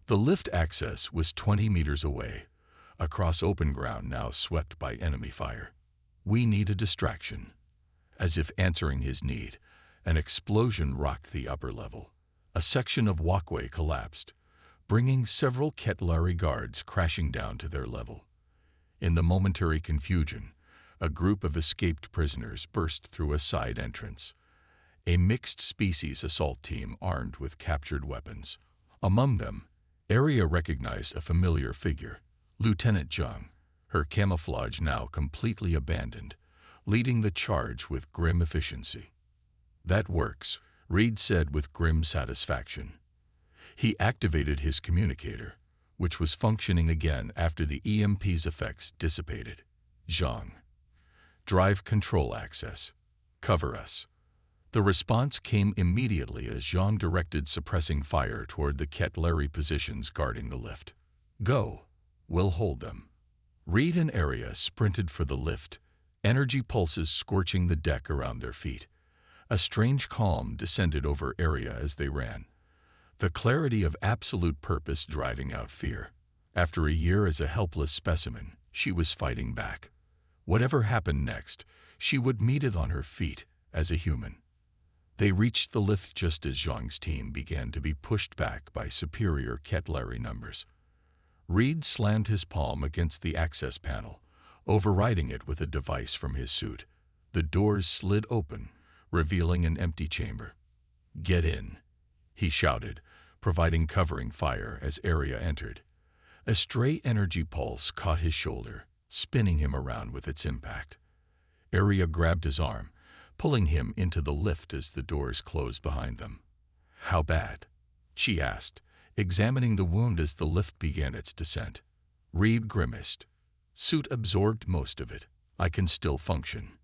Speaker 1: The lift access was 20 meters away, across open ground now swept by enemy fire. "We need a distraction." As if answering his need, an explosion rocked the upper level. A section of walkway collapsed, bringing several Ketlari guards crashing down to their level. In the momentary confusion, a group of escaped prisoners burst through a side entrance, a mixed-species assault team armed with captured weapons. Among them, Arya recognized a familiar figure, Lieutenant Jung, her camouflage now completely abandoned, leading the charge with grim efficiency. "That works," Reed said with grim satisfaction. He activated his communicator, which was functioning again after the EMP's effects dissipated. "Zhang, drive control access. Cover us." The response came immediately as Zhang directed suppressing fire toward the Ketlari positions guarding the lift. "Go. We'll hold them." Reed and Arya sprinted for the lift, energy pulses scorching the deck around their feet. A strange calm descended over Arya as they ran, the clarity of absolute purpose driving out fear. After a year as a helpless specimen, she was fighting back. Whatever happened next, she would meet it on her feet as a human. They reached the lift just as Zhang's team began to be pushed back by superior Ketlari numbers. Reed slammed his palm against the access panel, overriding it with a device from his suit. The doors slid open, revealing an empty chamber. "Get in," he shouted, providing covering fire as Arya entered. A stray energy pulse caught his shoulder, spinning him around with its impact. Arya grabbed his arm, pulling him into the lift as the doors closed behind them. "How bad?" she asked, examining the wound as the lift began its descent. Reed grimaced. "Suit absorbed most of it. I can still function."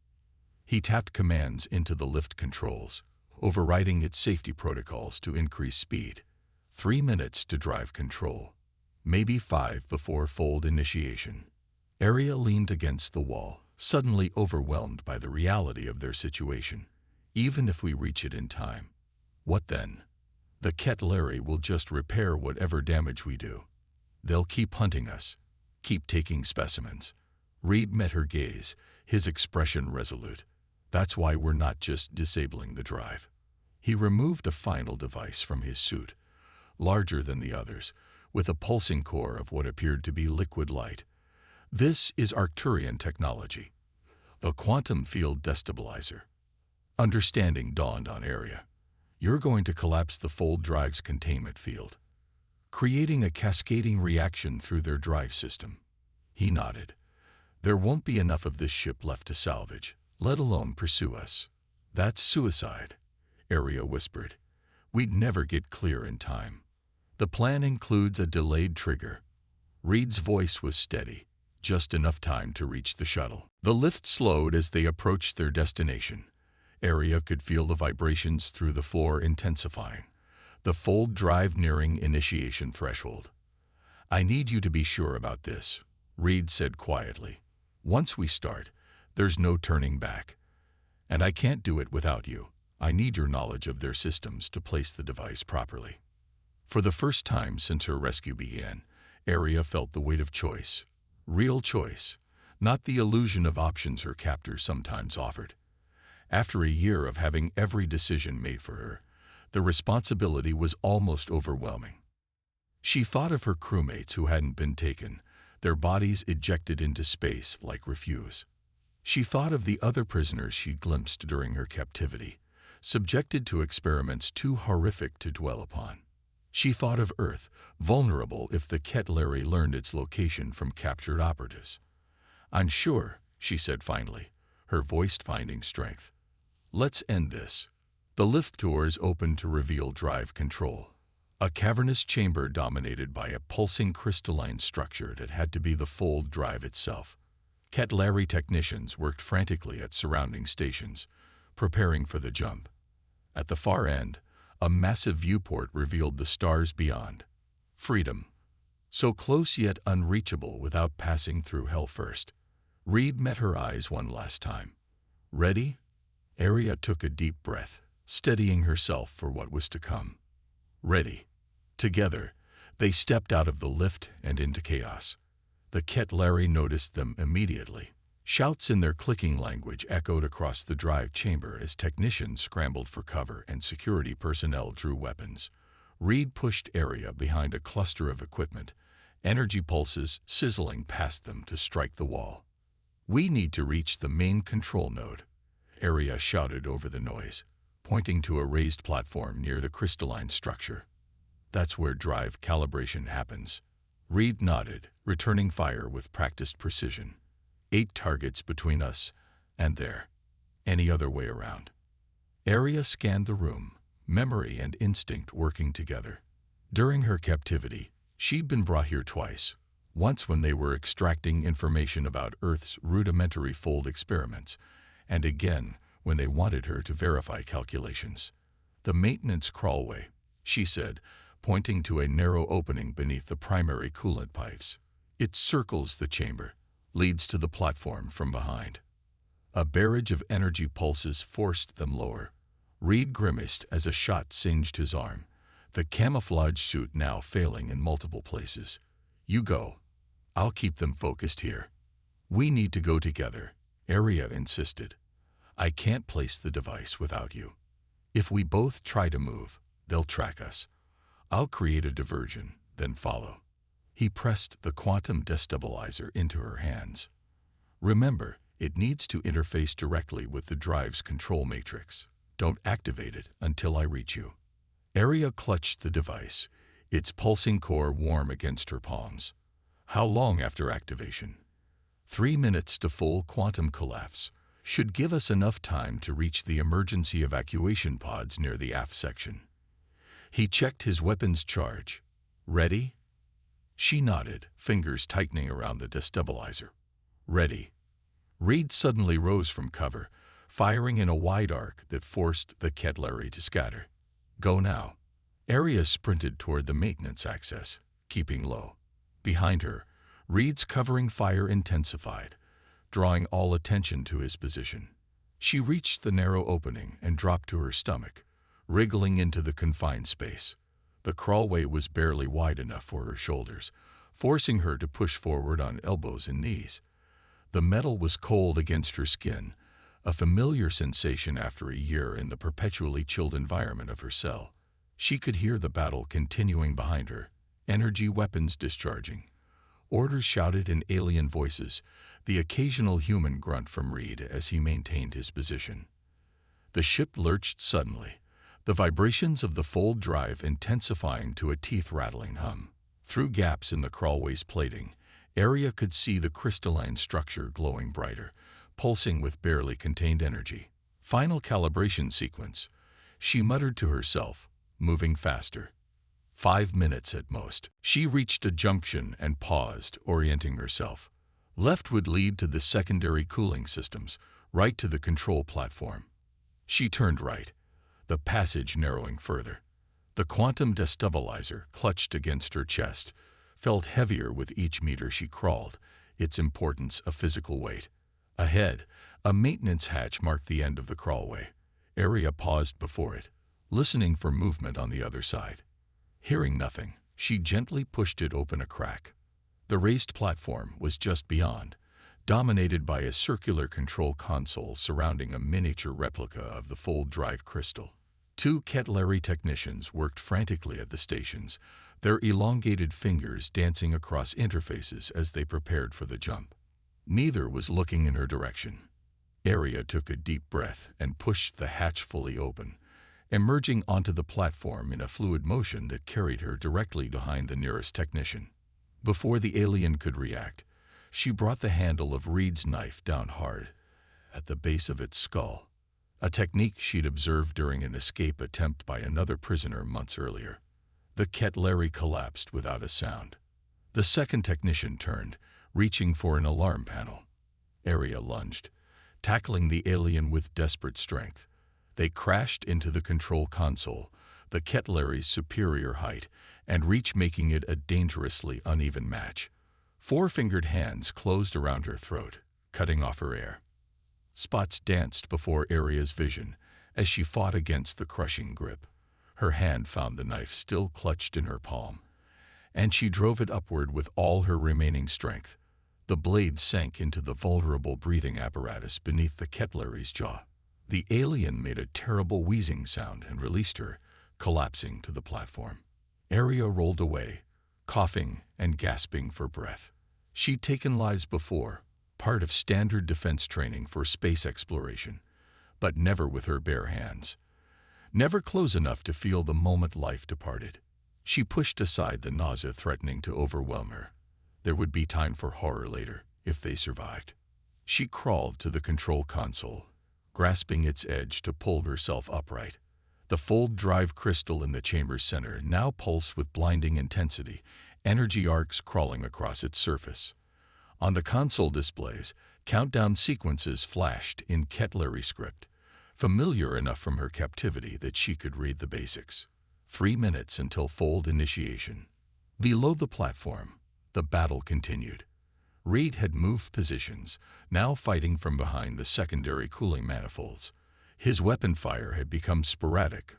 Speaker 1: He tapped commands into the lift controls, overriding its safety protocols to increase speed. 3 minutes to drive control, maybe 5 before fold initiation. Arya leaned against the wall, suddenly overwhelmed by the reality of their situation. "Even if we reach it in time, what then? The Ketlari will just repair whatever damage we do. They'll keep hunting us, keep taking specimens." Reed met her gaze, his expression resolute. "That's why we're not just disabling the drive." He removed a final device from his suit, larger than the others, with a pulsing core of what appeared to be liquid light. "This is Arcturian technology, a quantum field destabilizer." Understanding dawned on Arya. "You're going to collapse the fold drive's containment field, creating a cascading reaction through their drive system." He nodded. "There won't be enough of this ship left to salvage, let alone pursue us." "That's suicide," Arya whispered. "We'd never get clear in time." "The plan includes a delayed trigger." Reed's voice was steady, just enough time to reach the shuttle. The lift slowed as they approached their destination. Arya could feel the vibrations through the floor intensifying, the fold drive nearing initiation threshold. "I need you to be sure about this," Reed said quietly. "Once we start, there's no turning back. And I can't do it without you. I need your knowledge of their systems to place the device properly." For the first time since her rescue began, Arya felt the weight of choice. Real choice, not the illusion of options her captors sometimes offered. After a year of having every decision made for her, the responsibility was almost overwhelming. She thought of her crewmates who hadn't been taken, their bodies ejected into space like refuse. She thought of the other prisoners she glimpsed during her captivity, subjected to experiments too horrific to dwell upon. She thought of Earth, vulnerable if the Ketlari learned its location from captured operatives. "I'm sure," she said finally, her voice finding strength. "Let's end this." The lift doors opened to reveal drive control, A cavernous chamber dominated by a pulsing crystalline structure that had to be the fold drive itself. HFY technicians worked frantically at surrounding stations, preparing for the jump. At the far end, a massive viewport revealed the stars beyond. Freedom. So close yet unreachable without passing through hell first. Reed met her eyes one last time. Ready? Aria took a deep breath, steadying herself for what was to come. Ready. Together, they stepped out of the lift and into chaos. The HFY noticed them immediately. Shouts in their clicking language echoed across the drive chamber as technicians scrambled for cover and security personnel drew weapons. Reed pushed Aria behind a cluster of equipment, energy pulses sizzling past them to strike the wall. "We need to reach the main control node," Aria shouted over the noise, pointing to a raised platform near the crystalline structure. "That's where drive calibration happens." Reed nodded, returning fire with practiced precision. 8 targets between us and there. Any other way around. Aria scanned the room, memory and instinct working together. During her captivity, she'd been brought here twice. Once when they were extracting information about Earth's rudimentary fold experiments, and again when they wanted her to verify calculations. "The maintenance crawlway," she said, pointing to a narrow opening beneath the primary coolant pipes. "It circles the chamber, leads to the platform from behind." A barrage of energy pulses forced them lower. Reed grimaced as a shot singed his arm, the camouflage suit now failing in multiple places. "You go. I'll keep them focused here." "We need to go together," Aria insisted. "I can't place the device without you. If we both try to move, they'll track us. I'll create a diversion, then follow." He pressed the quantum destabilizer into her hands. "Remember, it needs to interface directly with the drive's control matrix. Don't activate it until I reach you." Aria clutched the device, its pulsing core warm against her palms. "How long after activation?" 3 minutes to full quantum collapse. Should give us enough time to reach the emergency evacuation pods near the aft section." He checked his weapons charge. "Ready?" She nodded, fingers tightening around the destabilizer. "Ready." Reed suddenly rose from cover, firing in a wide arc that forced the HFY to scatter. "Go now." Aria sprinted toward the maintenance access, keeping low. Behind her, Reed's covering fire intensified, drawing all attention to his position. She reached the narrow opening and dropped to her stomach, wriggling into the confined space. The crawlway was barely wide enough for her shoulders, forcing her to push forward on elbows and knees. The metal was cold against her skin, a familiar sensation after a year in the perpetually chilled environment of her cell. She could hear the battle continuing behind her, energy weapons discharging. Orders shouted in alien voices, the occasional human grunt from Reed as he maintained his position. The ship lurched suddenly, the vibrations of the fold drive intensifying to a teeth-rattling hum. Through gaps in the crawlway's plating, Aria could see the crystalline structure glowing brighter, pulsing with barely contained energy. "Final calibration sequence," she muttered to herself, moving faster. 5 minutes at most. She reached a junction and paused, orienting herself. Left would lead to the secondary cooling systems, right to the control platform. She turned right, the passage narrowing further. The quantum destabilizer, clutched against her chest, felt heavier with each meter she crawled, its importance a physical weight. Ahead, a maintenance hatch marked the end of the crawlway. Aria paused before it, listening for movement on the other side. Hearing nothing, she gently pushed it open a crack. The raised platform was just beyond, dominated by a circular control console surrounding a miniature replica of the fold drive crystal. 2 HFY technicians worked frantically at the stations, their elongated fingers dancing across interfaces as they prepared for the jump. Neither was looking in her direction. Aria took a deep breath and pushed the hatch fully open, emerging onto the platform in a fluid motion that carried her directly behind the nearest technician. Before the alien could react, she brought the handle of Reed's knife down hard, at the base of its skull, a technique she'd observed during an escape attempt by another prisoner months earlier. The Kettleri collapsed without a sound. The second technician turned, reaching for an alarm panel. Area lunged, tackling the alien with desperate strength. They crashed into the control console, the Kettleri's superior height and reach making it a dangerously uneven match. Four-fingered hands closed around her throat, cutting off her air. Spots danced before Aria's vision as she fought against the crushing grip. Her hand found the knife still clutched in her palm, and she drove it upward with all her remaining strength. The blade sank into the vulnerable breathing apparatus beneath the Kettleri's jaw. The alien made a terrible wheezing sound and released her, collapsing to the platform. Aria rolled away, coughing and gasping for breath. She'd taken lives before, part of standard defense training for space exploration, but never with her bare hands. Never close enough to feel the moment life departed. She pushed aside the nausea threatening to overwhelm her. There would be time for horror later, if they survived. She crawled to the control console, grasping its edge to pull herself upright. The fold drive crystal in the chamber's center now pulsed with blinding intensity, energy arcs crawling across its surface. On the console displays, countdown sequences flashed in Kettleri script, familiar enough from her captivity that she could read the basics. 3 minutes until fold initiation. Below the platform, the battle continued. Reed had moved positions, now fighting from behind the secondary cooling manifolds. His weapon fire had become sporadic,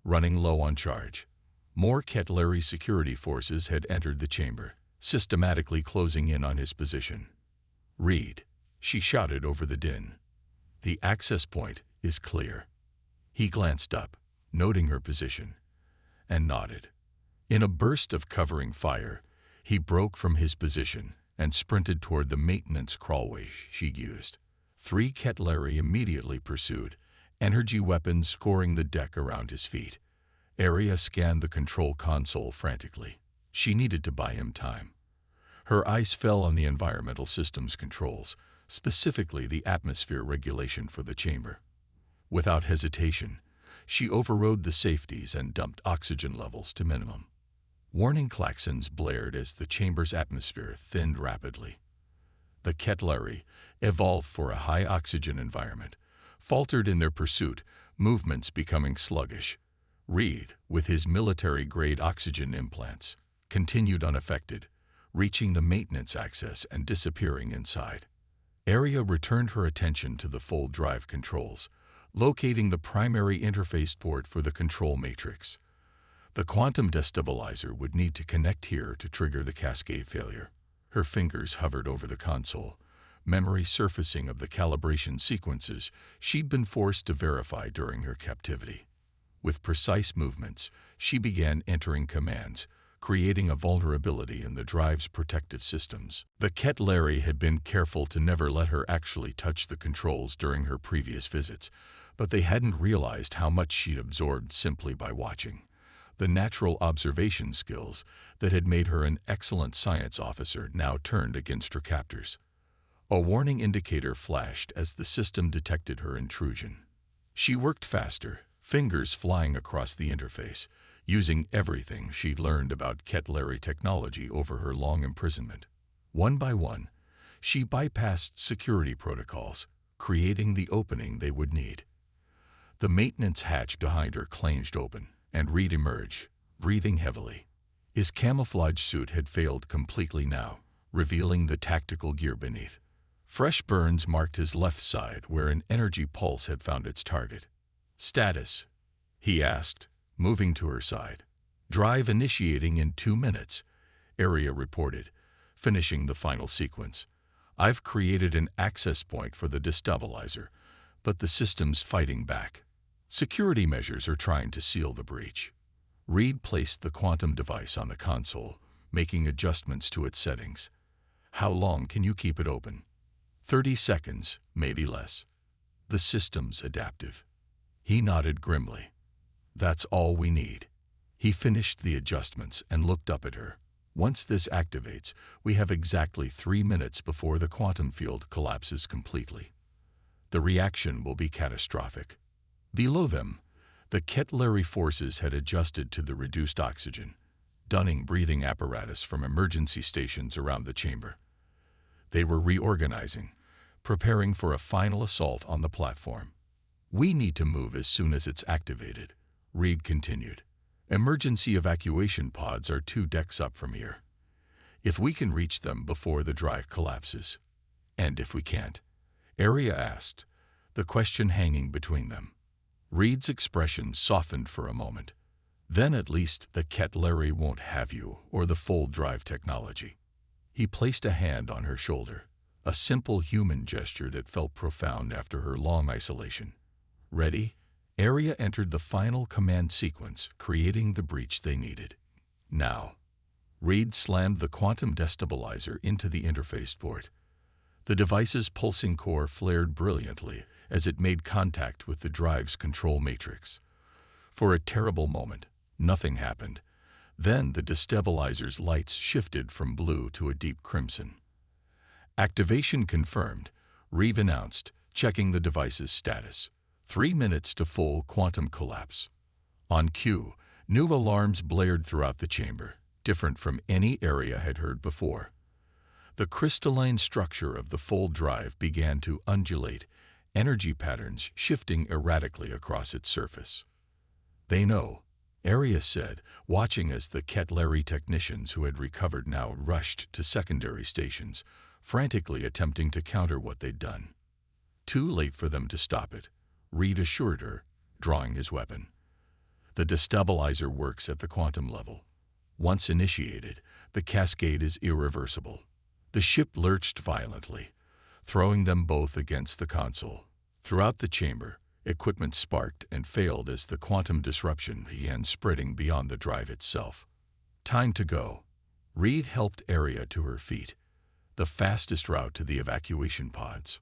Speaker 1: running low on charge. More Kettleri security forces had entered the chamber, systematically closing in on his position. "Reed," she shouted over the din. "The access point is clear." He glanced up, noting her position, and nodded. In a burst of covering fire, he broke from his position and sprinted toward the maintenance crawlway she'd used. 3 Kettleri immediately pursued, energy weapons scoring the deck around his feet. Aria scanned the control console frantically. She needed to buy him time. Her eyes fell on the environmental systems controls, specifically the atmosphere regulation for the chamber. Without hesitation, she overrode the safeties and dumped oxygen levels to minimum. Warning klaxons blared as the chamber's atmosphere thinned rapidly. The Kettleri, evolved for a high-oxygen environment, faltered in their pursuit, movements becoming sluggish. Reed, with his military-grade oxygen implants, continued unaffected, reaching the maintenance access and disappearing inside. Aria returned her attention to the fold drive controls, locating the primary interface port for the control matrix. The quantum destabilizer would need to connect here to trigger the cascade failure. Her fingers hovered over the console, memory surfacing of the calibration sequences she'd been forced to verify during her captivity. With precise movements, she began entering commands, creating a vulnerability in the drive's protective systems. The Kettleri had been careful to never let her actually touch the controls during her previous visits, but they hadn't realized how much she'd absorbed simply by watching. The natural observation skills that had made her an excellent science officer now turned against her captors. A warning indicator flashed as the system detected her intrusion. She worked faster, fingers flying across the interface, using everything she'd learned about Kettleri technology over her long imprisonment. One by one, she bypassed security protocols, creating the opening they would need. The maintenance hatch behind her clanged open, and Reed emerged, breathing heavily. His camouflage suit had failed completely now, revealing the tactical gear beneath. Fresh burns marked his left side where an energy pulse had found its target. "Status?" he asked, moving to her side. "Drive initiating in 2 minutes," Aria reported, finishing the final sequence. "I've created an access point for the destabilizer, but the system's fighting back. Security measures are trying to seal the breach." Reed placed the quantum device on the console, making adjustments to its settings. "How long can you keep it open?" 30 seconds, maybe less. "The system's adaptive." He nodded grimly. "That's all we need." He finished the adjustments and looked up at her. "Once this activates, we have exactly 3 minutes before the quantum field collapses completely. The reaction will be catastrophic." Below them, the Kettleri forces had adjusted to the reduced oxygen, dunning breathing apparatus from emergency stations around the chamber. They were reorganizing, preparing for a final assault on the platform. "We need to move as soon as it's activated," Reed continued. "Emergency evacuation pods are 2 decks up from here. If we can reach them before the drive collapses." "And if we can't?" Arya asked, the question hanging between them. Reed's expression softened for a moment. "Then at least the Ketleri won't have you or the full drive technology." He placed a hand on her shoulder, a simple human gesture that felt profound after her long isolation. "Ready?" Arya entered the final command sequence, creating the breach they needed. "Now." Reed slammed the quantum destabilizer into the interface port. The device's pulsing core flared brilliantly as it made contact with the drive's control matrix. For a terrible moment, nothing happened. Then the destabilizer's lights shifted from blue to a deep crimson. "Activation confirmed," Reed announced, checking the device's status. 3 minutes to full quantum collapse. On cue, new alarms blared throughout the chamber, different from any Arya had heard before. The crystalline structure of the full drive began to undulate, energy patterns shifting erratically across its surface. "They know," Arya said, watching as the Ketleri technicians who had recovered now rushed to secondary stations, frantically attempting to counter what they'd done. "Too late for them to stop it," Reed assured her, drawing his weapon. "The destabilizer works at the quantum level. Once initiated, the cascade is irreversible." The ship lurched violently, throwing them both against the console. Throughout the chamber, equipment sparked and failed as the quantum disruption began spreading beyond the drive itself. "Time to go." Reed helped Arya to her feet, the fastest route to the evacuation pods.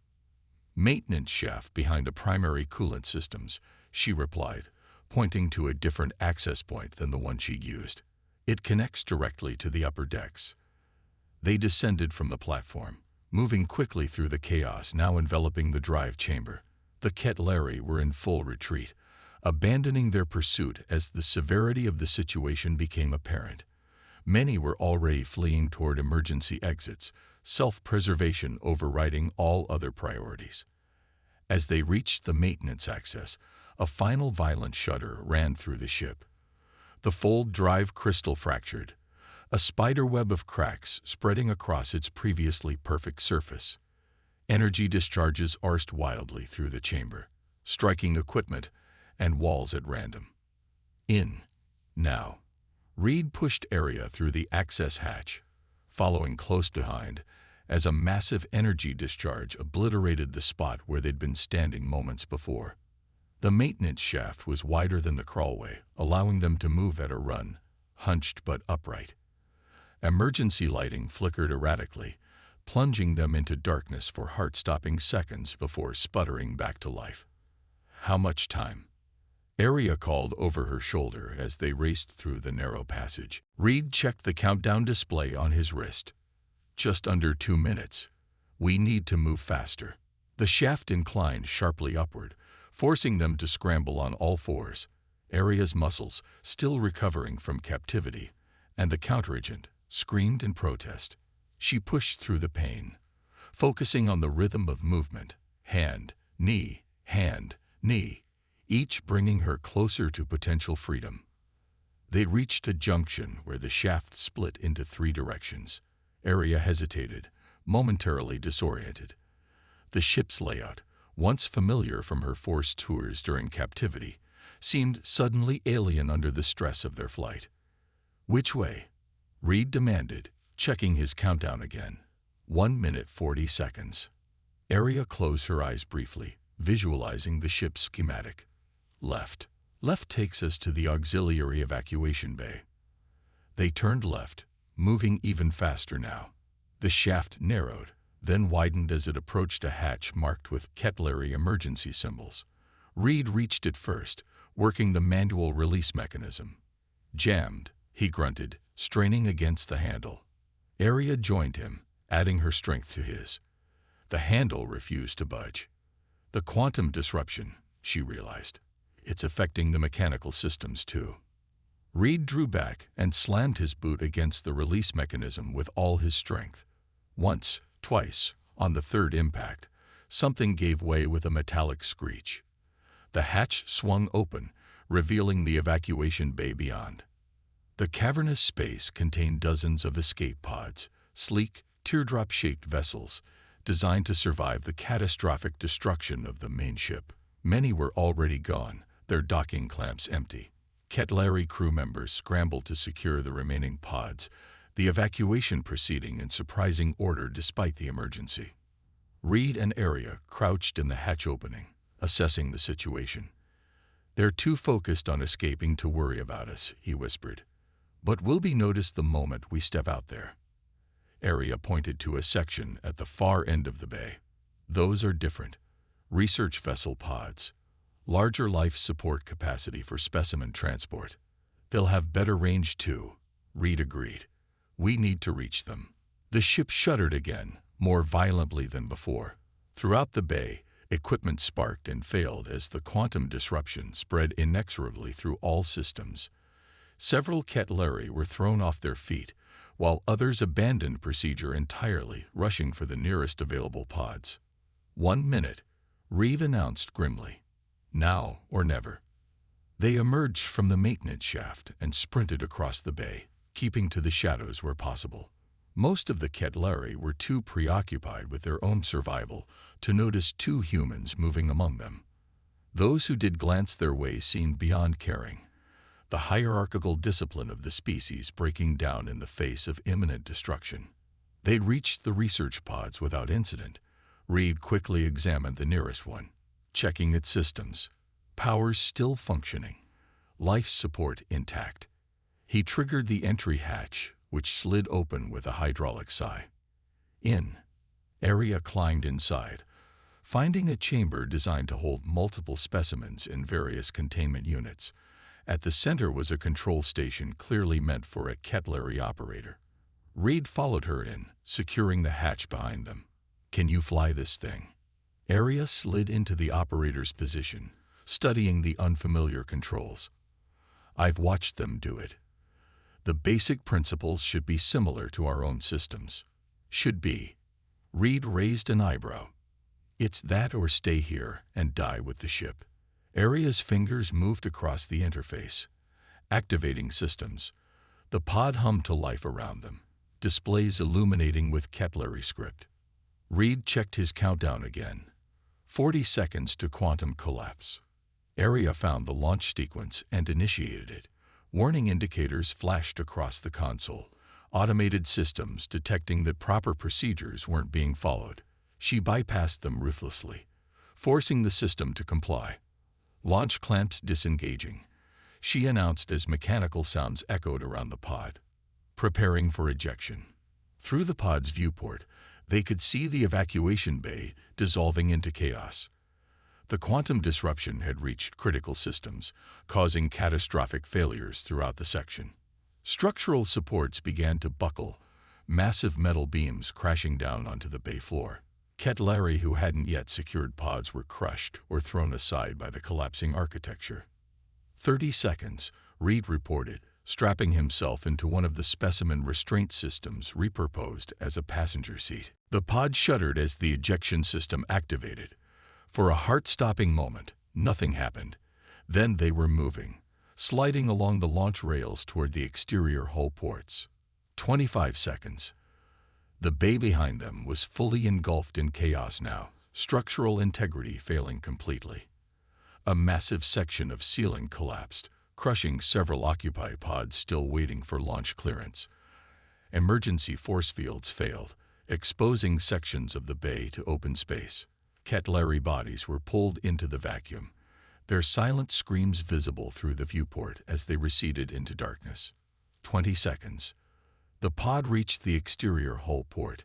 Speaker 1: "Maintenance shaft behind the primary coolant systems," she replied, pointing to a different access point than the one she'd used. "It connects directly to the upper decks." They descended from the platform, moving quickly through the chaos now enveloping the drive chamber. The Ketleri were in full retreat, abandoning their pursuit as the severity of the situation became apparent. Many were already fleeing toward emergency exits, self-preservation overriding all other priorities. As they reached the maintenance access, a final violent shudder ran through the ship. The full drive crystal fractured, a spiderweb of cracks spreading across its previously perfect surface. Energy discharges arsed wildly through the chamber, striking equipment and walls at random. "In. Now." Reed pushed Arya through the access hatch, following close behind, as a massive energy discharge obliterated the spot where they'd been standing moments before. The maintenance shaft was wider than the crawlway, allowing them to move at a run, hunched but upright. Emergency lighting flickered erratically, plunging them into darkness for heart-stopping seconds before sputtering back to life. "How much time?" Arya called over her shoulder as they raced through the narrow passage. Reed checked the countdown display on his wrist. "Just under 2 minutes. We need to move faster." The shaft inclined sharply upward, forcing them to scramble on all fours. Arya's muscles, still recovering from captivity, and the counteragent, screamed in protest. She pushed through the pain, focusing on the rhythm of movement, hand, knee, each bringing her closer to potential freedom. They reached a junction where the shaft split into 3 directions. Arya hesitated, momentarily disoriented. The ship's layout, once familiar from her forced tours during captivity, seemed suddenly alien under the stress of their flight. "Which way?" Reed demanded, checking his countdown again. 1 minute 40 seconds. Arya closed her eyes briefly, visualizing the ship's schematic. "Left. Left takes us to the auxiliary evacuation bay." They turned left, moving even faster now. The shaft narrowed, then widened as it approached a hatch marked with Ketleri emergency symbols. Reed reached it first, working the manual release mechanism. "Jammed," he grunted, straining against the handle. Arya joined him, adding her strength to his. The handle refused to budge. The quantum disruption, she realized. It's affecting the mechanical systems too. Reed drew back and slammed his boot against the release mechanism with all his strength. Once, twice, on the third impact, something gave way with a metallic screech. The hatch swung open, revealing the evacuation bay beyond. The cavernous space contained dozens of escape pods, sleek, teardrop-shaped vessels, designed to survive the catastrophic destruction of the main ship. Many were already gone, their docking clamps empty. Ketleri crew members scrambled to secure the remaining pods, the evacuation proceeding in surprising order despite the emergency. Reed and Arya crouched in the hatch opening, assessing the situation. "They're too focused on escaping to worry about us," he whispered. "But we'll be noticed the moment we step out there." Arya pointed to a section at the far end of the bay. "Those are different. Research vessel pods. Larger life support capacity for specimen transport. They'll have better range too," Reed agreed. "We need to reach them." The ship shuddered again, more violently than before. Throughout the bay, equipment sparked and failed as the quantum disruption spread inexorably through all systems. Several Ketleri were thrown off their feet, while others abandoned procedure entirely, rushing for the nearest available pods. "1 minute," Reed announced grimly. "Now or never." They emerged from the maintenance shaft and sprinted across the bay, keeping to the shadows where possible. Most of the Ketleri were too preoccupied with their own survival to notice two humans moving among them. Those who did glance their way seemed beyond caring, the hierarchical discipline of the species breaking down in the face of imminent destruction. They reached the research pods without incident. Reed quickly examined the nearest one, checking its systems. Powers still functioning. Life support intact. He triggered the entry hatch, which slid open with a hydraulic sigh. In. Arya climbed inside, finding a chamber designed to hold multiple specimens in various containment units. At the center was a control station clearly meant for a Ketleri operator. Reed followed her in, securing the hatch behind them. "Can you fly this thing?" Arya slid into the operator's position, studying the unfamiliar controls. "I've watched them do it. The basic principles should be similar to our own systems." "Should be." Reed raised an eyebrow. "It's that or stay here and die with the ship." Arya's fingers moved across the interface, activating systems. The pod hummed to life around them, displays illuminating with Ketleri script. Reed checked his countdown again. 40 seconds to quantum collapse. Arya found the launch sequence and initiated it. Warning indicators flashed across the console, automated systems detecting that proper procedures weren't being followed. She bypassed them ruthlessly, forcing the system to comply. "Launch clamps disengaging," she announced as mechanical sounds echoed around the pod. "Preparing for ejection." Through the pod's viewport, they could see the evacuation bay dissolving into chaos. The quantum disruption had reached critical systems, causing catastrophic failures throughout the section. Structural supports began to buckle, massive metal beams crashing down onto the bay floor. Ketleri who hadn't yet secured pods were crushed or thrown aside by the collapsing architecture. 30 seconds, Reed reported, strapping himself into one of the specimen restraint systems repurposed as a passenger seat. The pod shuddered as the ejection system activated. For a heart-stopping moment, nothing happened. Then they were moving, sliding along the launch rails toward the exterior hull ports. 25 seconds. The bay behind them was fully engulfed in chaos now, structural integrity failing completely. A massive section of ceiling collapsed, crushing several occupied pods still waiting for launch clearance. Emergency force fields failed, exposing sections of the bay to open space. Ketleri bodies were pulled into the vacuum, their silent screams visible through the viewport as they receded into darkness. 20 seconds. The pod reached the exterior hull port.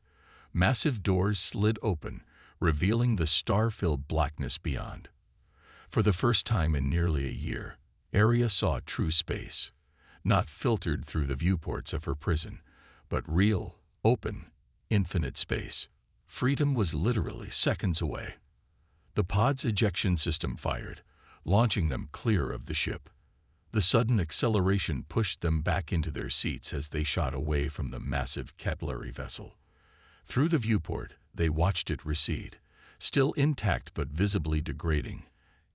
Speaker 1: Massive doors slid open, revealing the star-filled blackness beyond. For the first time in nearly a year, Arya saw true space, not filtered through the viewports of her prison, but real, open, infinite space. Freedom was literally seconds away. The pod's ejection system fired, launching them clear of the ship. The sudden acceleration pushed them back into their seats as they shot away from the massive capillary vessel. Through the viewport, they watched it recede, still intact but visibly degrading,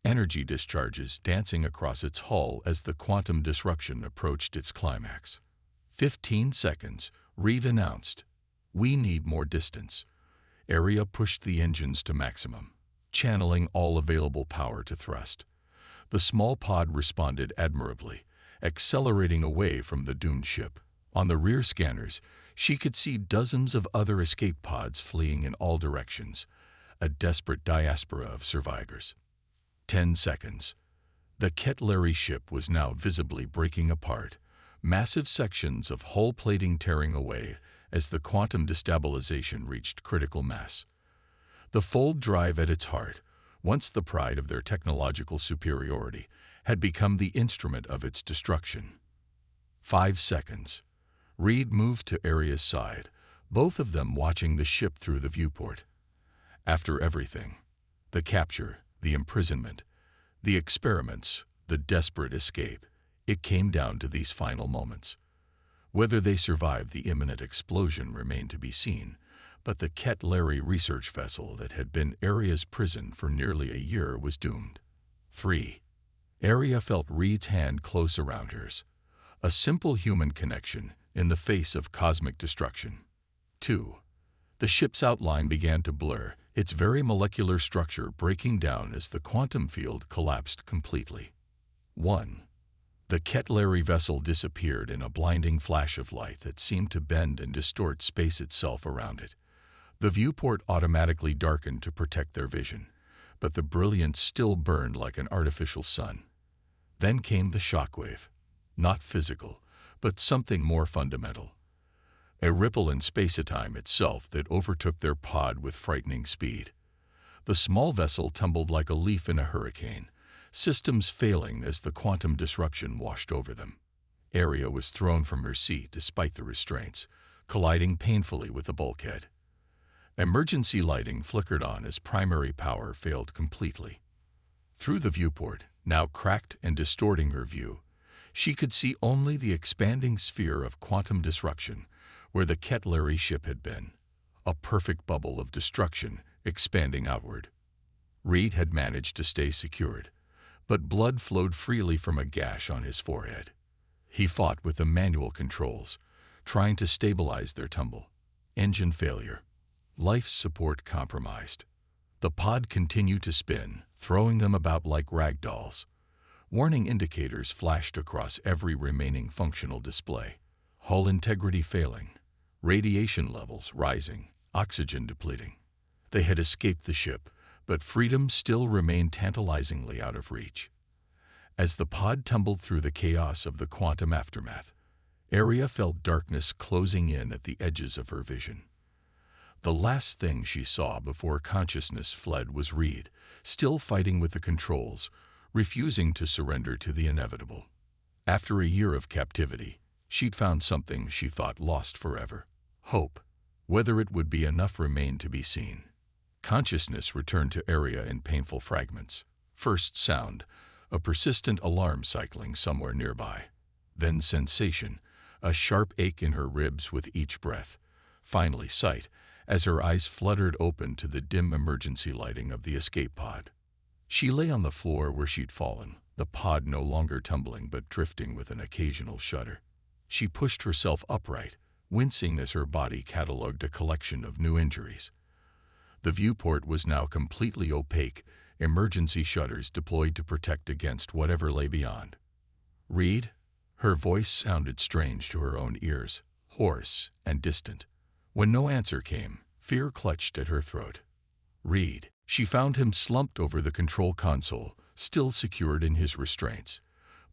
Speaker 1: energy discharges dancing across its hull as the quantum disruption approached its climax. 15 seconds, Reed announced. "We need more distance." Area pushed the engines to maximum, channeling all available power to thrust. The small pod responded admirably, accelerating away from the doomed ship. On the rear scanners, she could see dozens of other escape pods fleeing in all directions, a desperate diaspora of survivors. 10 seconds. The Ketleri ship was now visibly breaking apart, massive sections of hull plating tearing away as the quantum destabilization reached critical mass. The fold drive at its heart, once the pride of their technological superiority, had become the instrument of its destruction. 5 seconds. Reed moved to Aria's side, both of them watching the ship through the viewport. After everything, the capture, the imprisonment, the experiments, the desperate escape, it came down to these final moments. Whether they survived the imminent explosion remained to be seen, but the Ketleri research vessel that had been Aria's prison for nearly a year was doomed. 3. Aria felt Reed's hand close around hers. A simple human connection in the face of cosmic destruction. 2. The ship's outline began to blur, its very molecular structure breaking down as the quantum field collapsed completely. 1. The Ketleri vessel disappeared in a blinding flash of light that seemed to bend and distort space itself around it. The viewport automatically darkened to protect their vision, but the brilliance still burned like an artificial sun. Then came the shockwave. Not physical, but something more fundamental. A ripple in space-time itself that overtook their pod with frightening speed. The small vessel tumbled like a leaf in a hurricane, systems failing as the quantum disruption washed over them. Aria was thrown from her seat despite the restraints, colliding painfully with the bulkhead. Emergency lighting flickered on as primary power failed completely. Through the viewport, now cracked and distorting her view, she could see only the expanding sphere of quantum disruption where the Ketleri ship had been, a perfect bubble of destruction expanding outward. Reed had managed to stay secured, but blood flowed freely from a gash on his forehead. He fought with the manual controls, trying to stabilize their tumble. Engine failure. Life support compromised. The pod continued to spin, throwing them about like rag dolls. Warning indicators flashed across every remaining functional display. Hull integrity failing, radiation levels rising, oxygen depleting. They had escaped the ship, but freedom still remained tantalizingly out of reach. As the pod tumbled through the chaos of the quantum aftermath, Aria felt darkness closing in at the edges of her vision. The last thing she saw before consciousness fled was Reed, still fighting with the controls, refusing to surrender to the inevitable. After a year of captivity, she'd found something she thought lost forever: hope. Whether it would be enough remained to be seen. Consciousness returned to Aria in painful fragments. First sound, a persistent alarm cycling somewhere nearby. Then sensation, a sharp ache in her ribs with each breath. Finally sight, as her eyes fluttered open to the dim emergency lighting of the escape pod. She lay on the floor where she'd fallen, the pod no longer tumbling but drifting with an occasional shudder. She pushed herself upright, wincing as her body catalogued a collection of new injuries. The viewport was now completely opaque, emergency shutters deployed to protect against whatever lay beyond. "Reed?" Her voice sounded strange to her own ears, hoarse and distant. When no answer came, fear clutched at her throat. "Reed." She found him slumped over the control console, still secured in his restraints.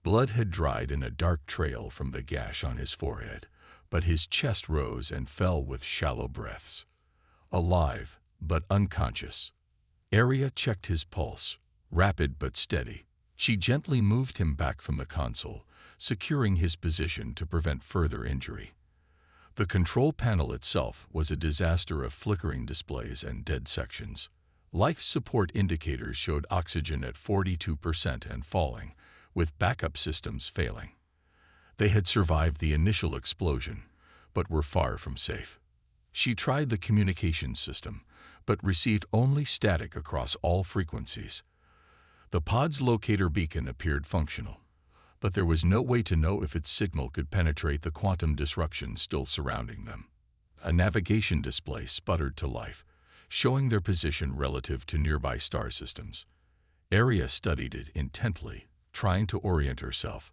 Speaker 1: Blood had dried in a dark trail from the gash on his forehead, but his chest rose and fell with shallow breaths. Alive, but unconscious. Aria checked his pulse, rapid but steady. She gently moved him back from the console, securing his position to prevent further injury. The control panel itself was a disaster of flickering displays and dead sections. Life support indicators showed oxygen at 42% and falling, with backup systems failing. They had survived the initial explosion, but were far from safe. She tried the communications system, but received only static across all frequencies. The pod's locator beacon appeared functional, but there was no way to know if its signal could penetrate the quantum disruption still surrounding them. A navigation display sputtered to life, showing their position relative to nearby star systems. Arya studied it intently, trying to orient herself.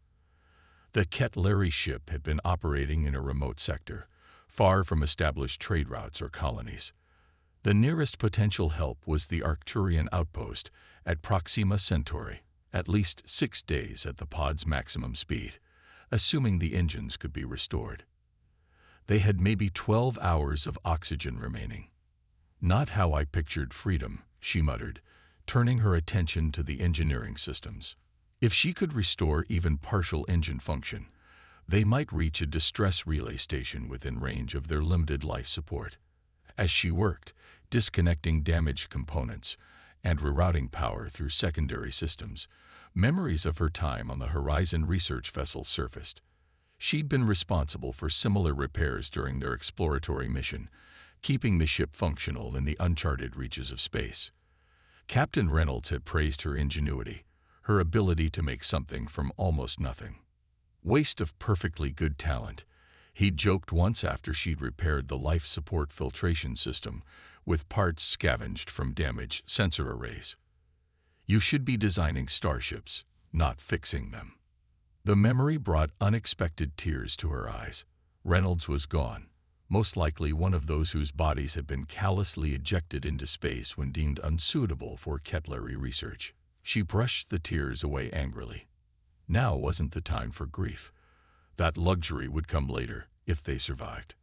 Speaker 1: The Ketleri ship had been operating in a remote sector, far from established trade routes or colonies. The nearest potential help was the Arcturian outpost at Proxima Centauri, at least 6 days at the pod's maximum speed, assuming the engines could be restored. They had maybe 12 hours of oxygen remaining. Not how I pictured freedom, she muttered, turning her attention to the engineering systems. If she could restore even partial engine function, they might reach a distress relay station within range of their limited life support. As she worked, disconnecting damaged components and rerouting power through secondary systems, memories of her time on the Horizon research vessel surfaced. She'd been responsible for similar repairs during their exploratory mission, keeping the ship functional in the uncharted reaches of space. Captain Reynolds had praised her ingenuity, her ability to make something from almost nothing. Waste of perfectly good talent, he'd joked once after she'd repaired the life support filtration system with parts scavenged from damaged sensor arrays. You should be designing starships, not fixing them. The memory brought unexpected tears to her eyes. Reynolds was gone, most likely one of those whose bodies had been callously ejected into space when deemed unsuitable for Ketleri research. She brushed the tears away angrily. Now wasn't the time for grief. That luxury would come later, if they survived.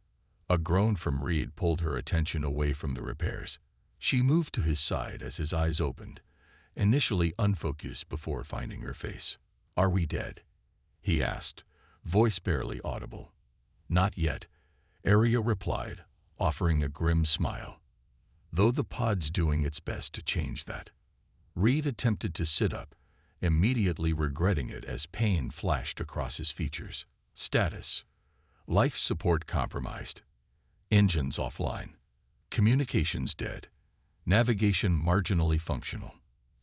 Speaker 1: A groan from Reed pulled her attention away from the repairs. She moved to his side as his eyes opened, initially unfocused before finding her face. "Are we dead?" he asked, voice barely audible. "Not yet," Arya replied, offering a grim smile. "Though the pod's doing its best to change that." Reed attempted to sit up, immediately regretting it as pain flashed across his features. Status: life support compromised. Engines offline. Communications dead. Navigation marginally functional.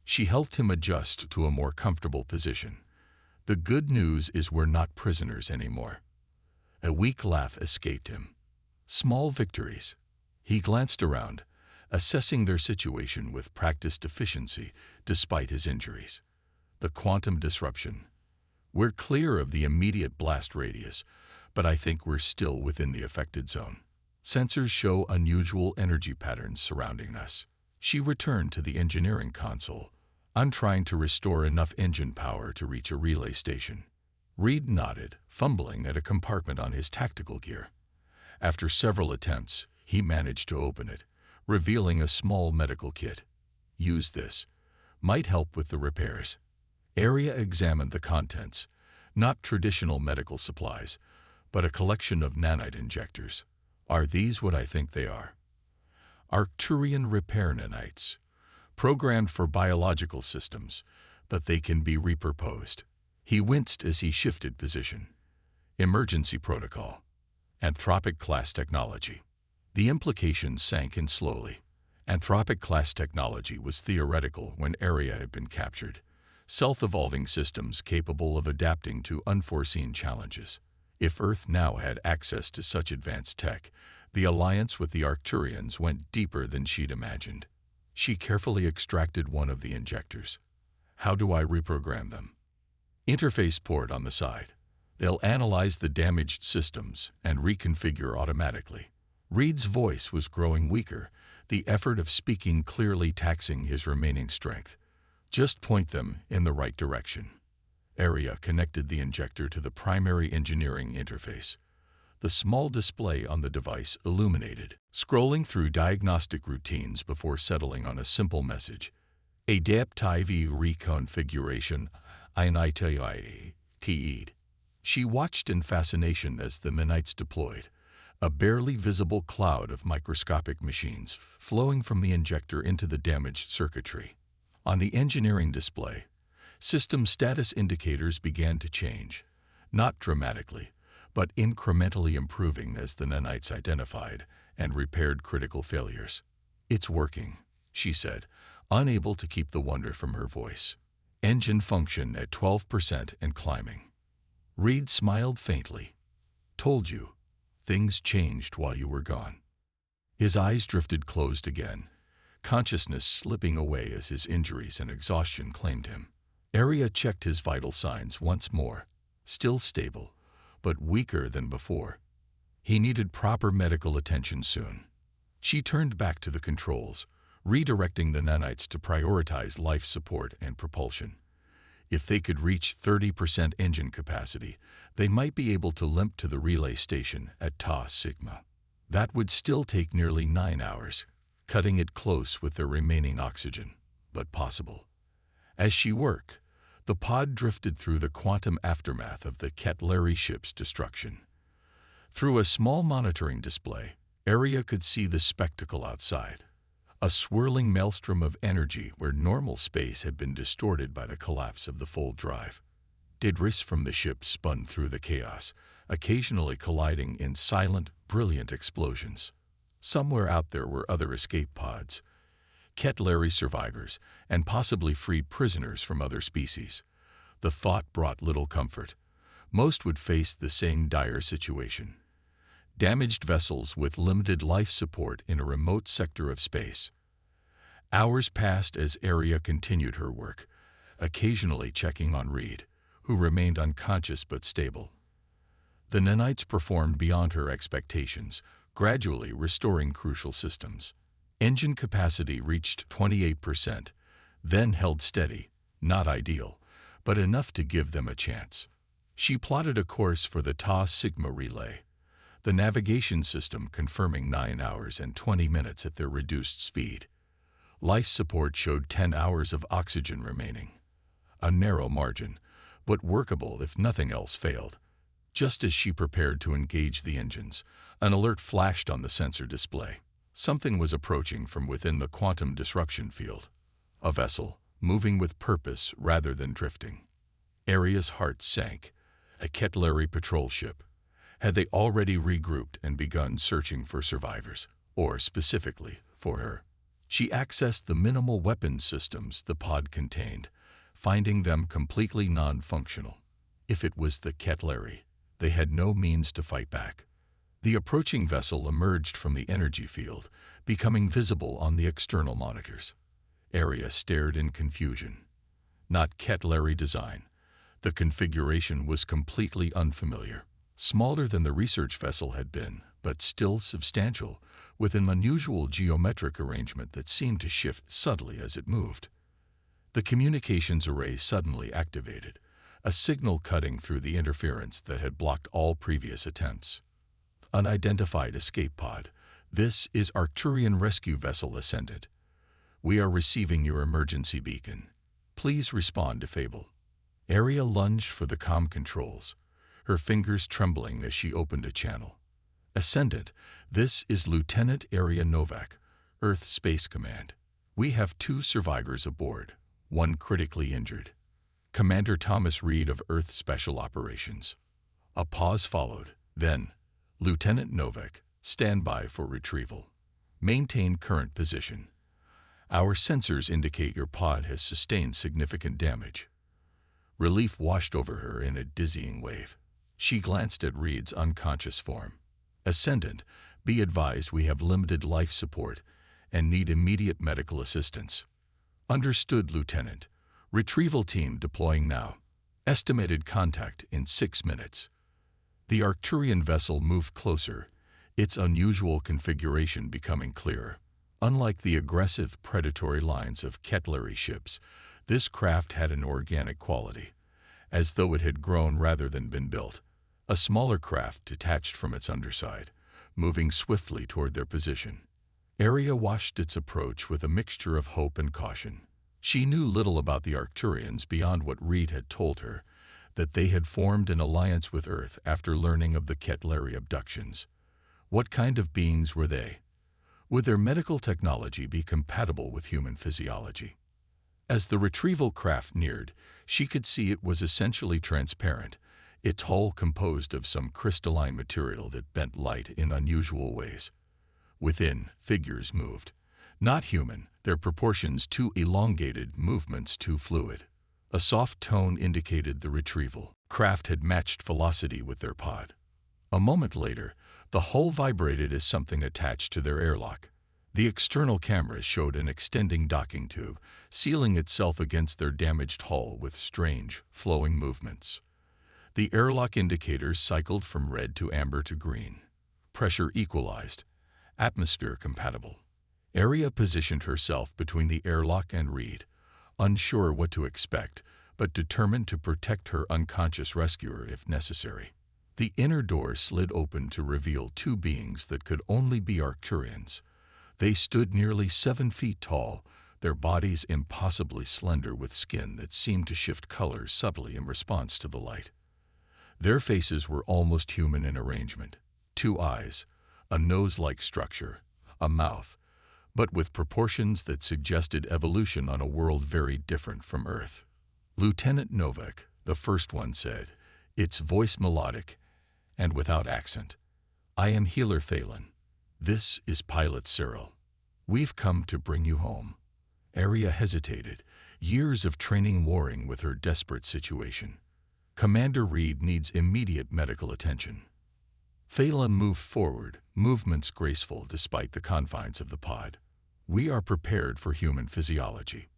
Speaker 1: She helped him adjust to a more comfortable position. "The good news is we're not prisoners anymore." A weak laugh escaped him. Small victories. He glanced around, assessing their situation with practiced efficiency despite his injuries. The quantum disruption. "We're clear of the immediate blast radius, but I think we're still within the affected zone. Sensors show unusual energy patterns surrounding us." She returned to the engineering console. "I'm trying to restore enough engine power to reach a relay station." Reed nodded, fumbling at a compartment on his tactical gear. After several attempts, he managed to open it, revealing a small medical kit. "Use this. Might help with the repairs." Arya examined the contents, not traditional medical supplies, but a collection of nanite injectors. "Are these what I think they are?" "Arcturian repair nanites, programmed for biological systems, but they can be repurposed." He winced as he shifted position. "Emergency protocol. Anthropic-class technology." The implication sank in slowly. Anthropic-class technology was theoretical when Arya had been captured. Self-evolving systems capable of adapting to unforeseen challenges. If Earth now had access to such advanced tech, the alliance with the Arcturians went deeper than she'd imagined. She carefully extracted one of the injectors. "How do I reprogram them?" "Interface port on the side. They'll analyze the damaged systems and reconfigure automatically." Reed's voice was growing weaker, the effort of speaking clearly taxing his remaining strength. "Just point them in the right direction." Arya connected the injector to the primary engineering interface. The small display on the device illuminated, scrolling through diagnostic routines before settling on a simple message. "Adaptive reconfiguration, INITIED." She watched in fascination as the nanites deployed, a barely visible cloud of microscopic machines flowing from the injector into the damaged circuitry. On the engineering display, System status indicators began to change, not dramatically, but incrementally improving as the nanites identified and repaired critical failures. "It's working," she said, unable to keep the wonder from her voice. "Engine function at 12% and climbing." Reed smiled faintly. "Told you. Things changed while you were gone." His eyes drifted closed again, consciousness slipping away as his injuries and exhaustion claimed him. Arya checked his vital signs once more, still stable, but weaker than before. He needed proper medical attention soon. She turned back to the controls, redirecting the nanites to prioritize life support and propulsion. If they could reach 30% engine capacity, they might be able to limp to the relay station at Ta Sigma. That would still take nearly 9 hours, cutting it close with their remaining oxygen, but possible. As she worked, the pod drifted through the quantum aftermath of the Ketleri ship's destruction. Through a small monitoring display, Arya could see the spectacle outside, a swirling maelstrom of energy where normal space had been distorted by the collapse of the fold drive. Debris from the ship spun through the chaos, occasionally colliding in silent, brilliant explosions. Somewhere out there were other escape pods, Ketleri survivors, and possibly freed prisoners from other species. The thought brought little comfort. Most would face the same dire situation. Damaged vessels with limited life support in a remote sector of space. Hours passed as Arya continued her work, occasionally checking on Reed, who remained unconscious but stable. The nanites performed beyond her expectations, gradually restoring crucial systems. Engine capacity reached 28%, then held steady, not ideal, but enough to give them a chance. She plotted a course for the Ta Sigma relay, the navigation system confirming 9 hours and 20 minutes at their reduced speed. Life support showed 10 hours of oxygen remaining. A narrow margin, but workable if nothing else failed. Just as she prepared to engage the engines, an alert flashed on the sensor display. Something was approaching from within the quantum disruption field. A vessel, moving with purpose rather than drifting. Arya's heart sank. A Ketleri patrol ship. Had they already regrouped and begun searching for survivors, or specifically for her? She accessed the minimal weapons systems the pod contained, finding them completely non-functional. If it was the Ketleri, they had no means to fight back. The approaching vessel emerged from the energy field, becoming visible on the external monitors. Arya stared in confusion. Not Ketleri design. The configuration was completely unfamiliar. Smaller than the research vessel had been, but still substantial, with an unusual geometric arrangement that seemed to shift subtly as it moved. The communications array suddenly activated, a signal cutting through the interference that had blocked all previous attempts. Unidentified escape pod. This is Arcturian rescue vessel Ascendant. We are receiving your emergency beacon. Please respond if able. Arya lunged for the comm controls, her fingers trembling as she opened a channel. Ascendant, this is Lieutenant Arya Novak, Earth Space Command. We have 2 survivors aboard, 1 critically injured. Commander Thomas Reed of Earth Special Operations. A pause followed, then, Lieutenant Novak, stand by for retrieval. Maintain current position. Our sensors indicate your pod has sustained significant damage. Relief washed over her in a dizzying wave. She glanced at Reed's unconscious form. Ascendant, be advised we have limited life support and need immediate medical assistance. Understood, Lieutenant. Retrieval team deploying now. Estimated contact in 6 minutes. The Arcturian vessel moved closer, its unusual configuration becoming clearer. Unlike the aggressive, predatory lines of Ketleri ships, this craft had an organic quality, as though it had grown rather than been built. A smaller craft detached from its underside, moving swiftly toward their position. Arya watched its approach with a mixture of hope and caution. She knew little about the Arcturians beyond what Reed had told her, that they had formed an alliance with Earth after learning of the Ketleri abductions. What kind of beings were they? Would their medical technology be compatible with human physiology? As the retrieval craft neared, she could see it was essentially transparent, its hull composed of some crystalline material that bent light in unusual ways. Within, figures moved. Not human, their proportions too elongated, movements too fluid. A soft tone indicated the retrieval craft had matched velocity with their pod. A moment later, the hull vibrated as something attached to their airlock. The external cameras showed an extending docking tube, sealing itself against their damaged hull with strange, flowing movements. The airlock indicators cycled from red to amber to green. Pressure equalized. Atmosphere compatible. Aria positioned herself between the airlock and Reed, unsure what to expect, but determined to protect her unconscious rescuer if necessary. The inner door slid open to reveal two beings that could only be Arcturians. They stood nearly 7 feet tall, their bodies impossibly slender with skin that seemed to shift color subtly in response to the light. Their faces were almost human in arrangement. 2 eyes, a nose-like structure, a mouth, but with proportions that suggested evolution on a world very different from Earth. Lieutenant Novak, the first one, said, its voice melodic and without accent. "I am Healer Thalen. This is Pilot Cyril. We've come to bring you home." Aria hesitated, years of training warring with her desperate situation. "Commander Reed needs immediate medical attention." Thalen moved forward, movements graceful despite the confines of the pod. "We are prepared for human physiology.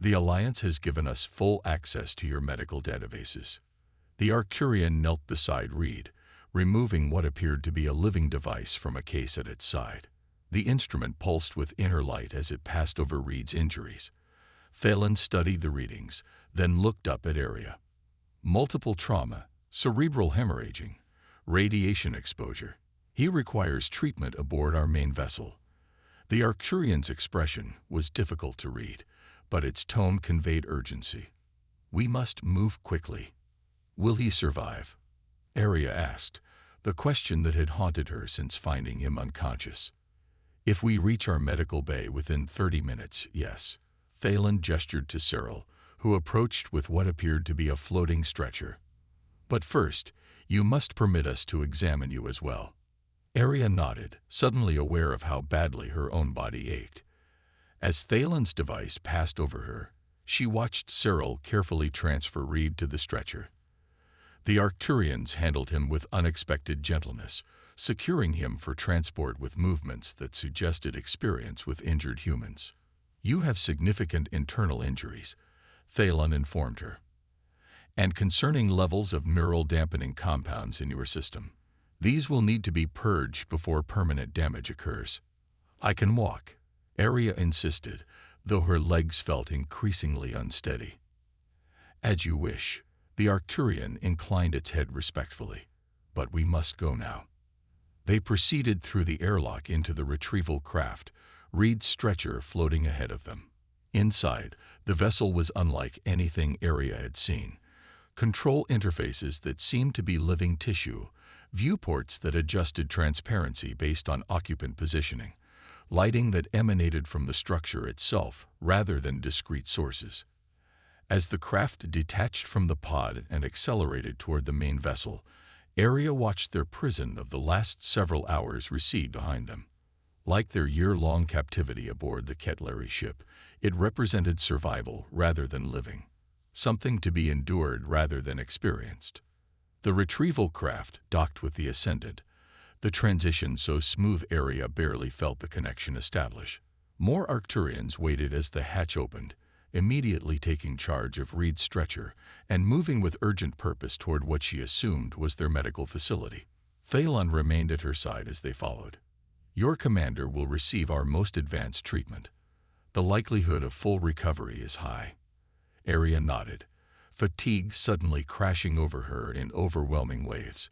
Speaker 1: The Alliance has given us full access to your medical databases." The Arcturian knelt beside Reed, removing what appeared to be a living device from a case at its side. The instrument pulsed with inner light as it passed over Reed's injuries. Thalen studied the readings, then looked up at Aria. "Multiple trauma, cerebral hemorrhaging, radiation exposure. He requires treatment aboard our main vessel." The Arcturian's expression was difficult to read, but its tone conveyed urgency. "We must move quickly." "Will he survive?" Aria asked, the question that had haunted her since finding him unconscious. "If we reach our medical bay within 30 minutes, yes." Thalen gestured to Cyril, who approached with what appeared to be a floating stretcher. "But first, you must permit us to examine you as well." Aria nodded, suddenly aware of how badly her own body ached. As Thalen's device passed over her, she watched Cyril carefully transfer Reed to the stretcher. The Arcturians handled him with unexpected gentleness, securing him for transport with movements that suggested experience with injured humans. "You have significant internal injuries," Thalen informed her, "and concerning levels of neural dampening compounds in your system. These will need to be purged before permanent damage occurs." "I can walk," Aria insisted, though her legs felt increasingly unsteady. "As you wish." The Arcturian inclined its head respectfully. "But we must go now." They proceeded through the airlock into the retrieval craft, Reed's stretcher floating ahead of them. Inside, the vessel was unlike anything Aria had seen. Control interfaces that seemed to be living tissue, viewports that adjusted transparency based on occupant positioning, lighting that emanated from the structure itself rather than discrete sources. As the craft detached from the pod and accelerated toward the main vessel, Aria watched their prison of the last several hours recede behind them. Like their year-long captivity aboard the Ketlari ship, it represented survival rather than living, something to be endured rather than experienced. The retrieval craft docked with the Ascendant, the transition so smooth Aria barely felt the connection establish. More Arcturians waited as the hatch opened, immediately taking charge of Reed's stretcher and moving with urgent purpose toward what she assumed was their medical facility. Thalen remained at her side as they followed. "Your commander will receive our most advanced treatment. The likelihood of full recovery is high." Aria nodded, fatigue suddenly crashing over her in overwhelming waves.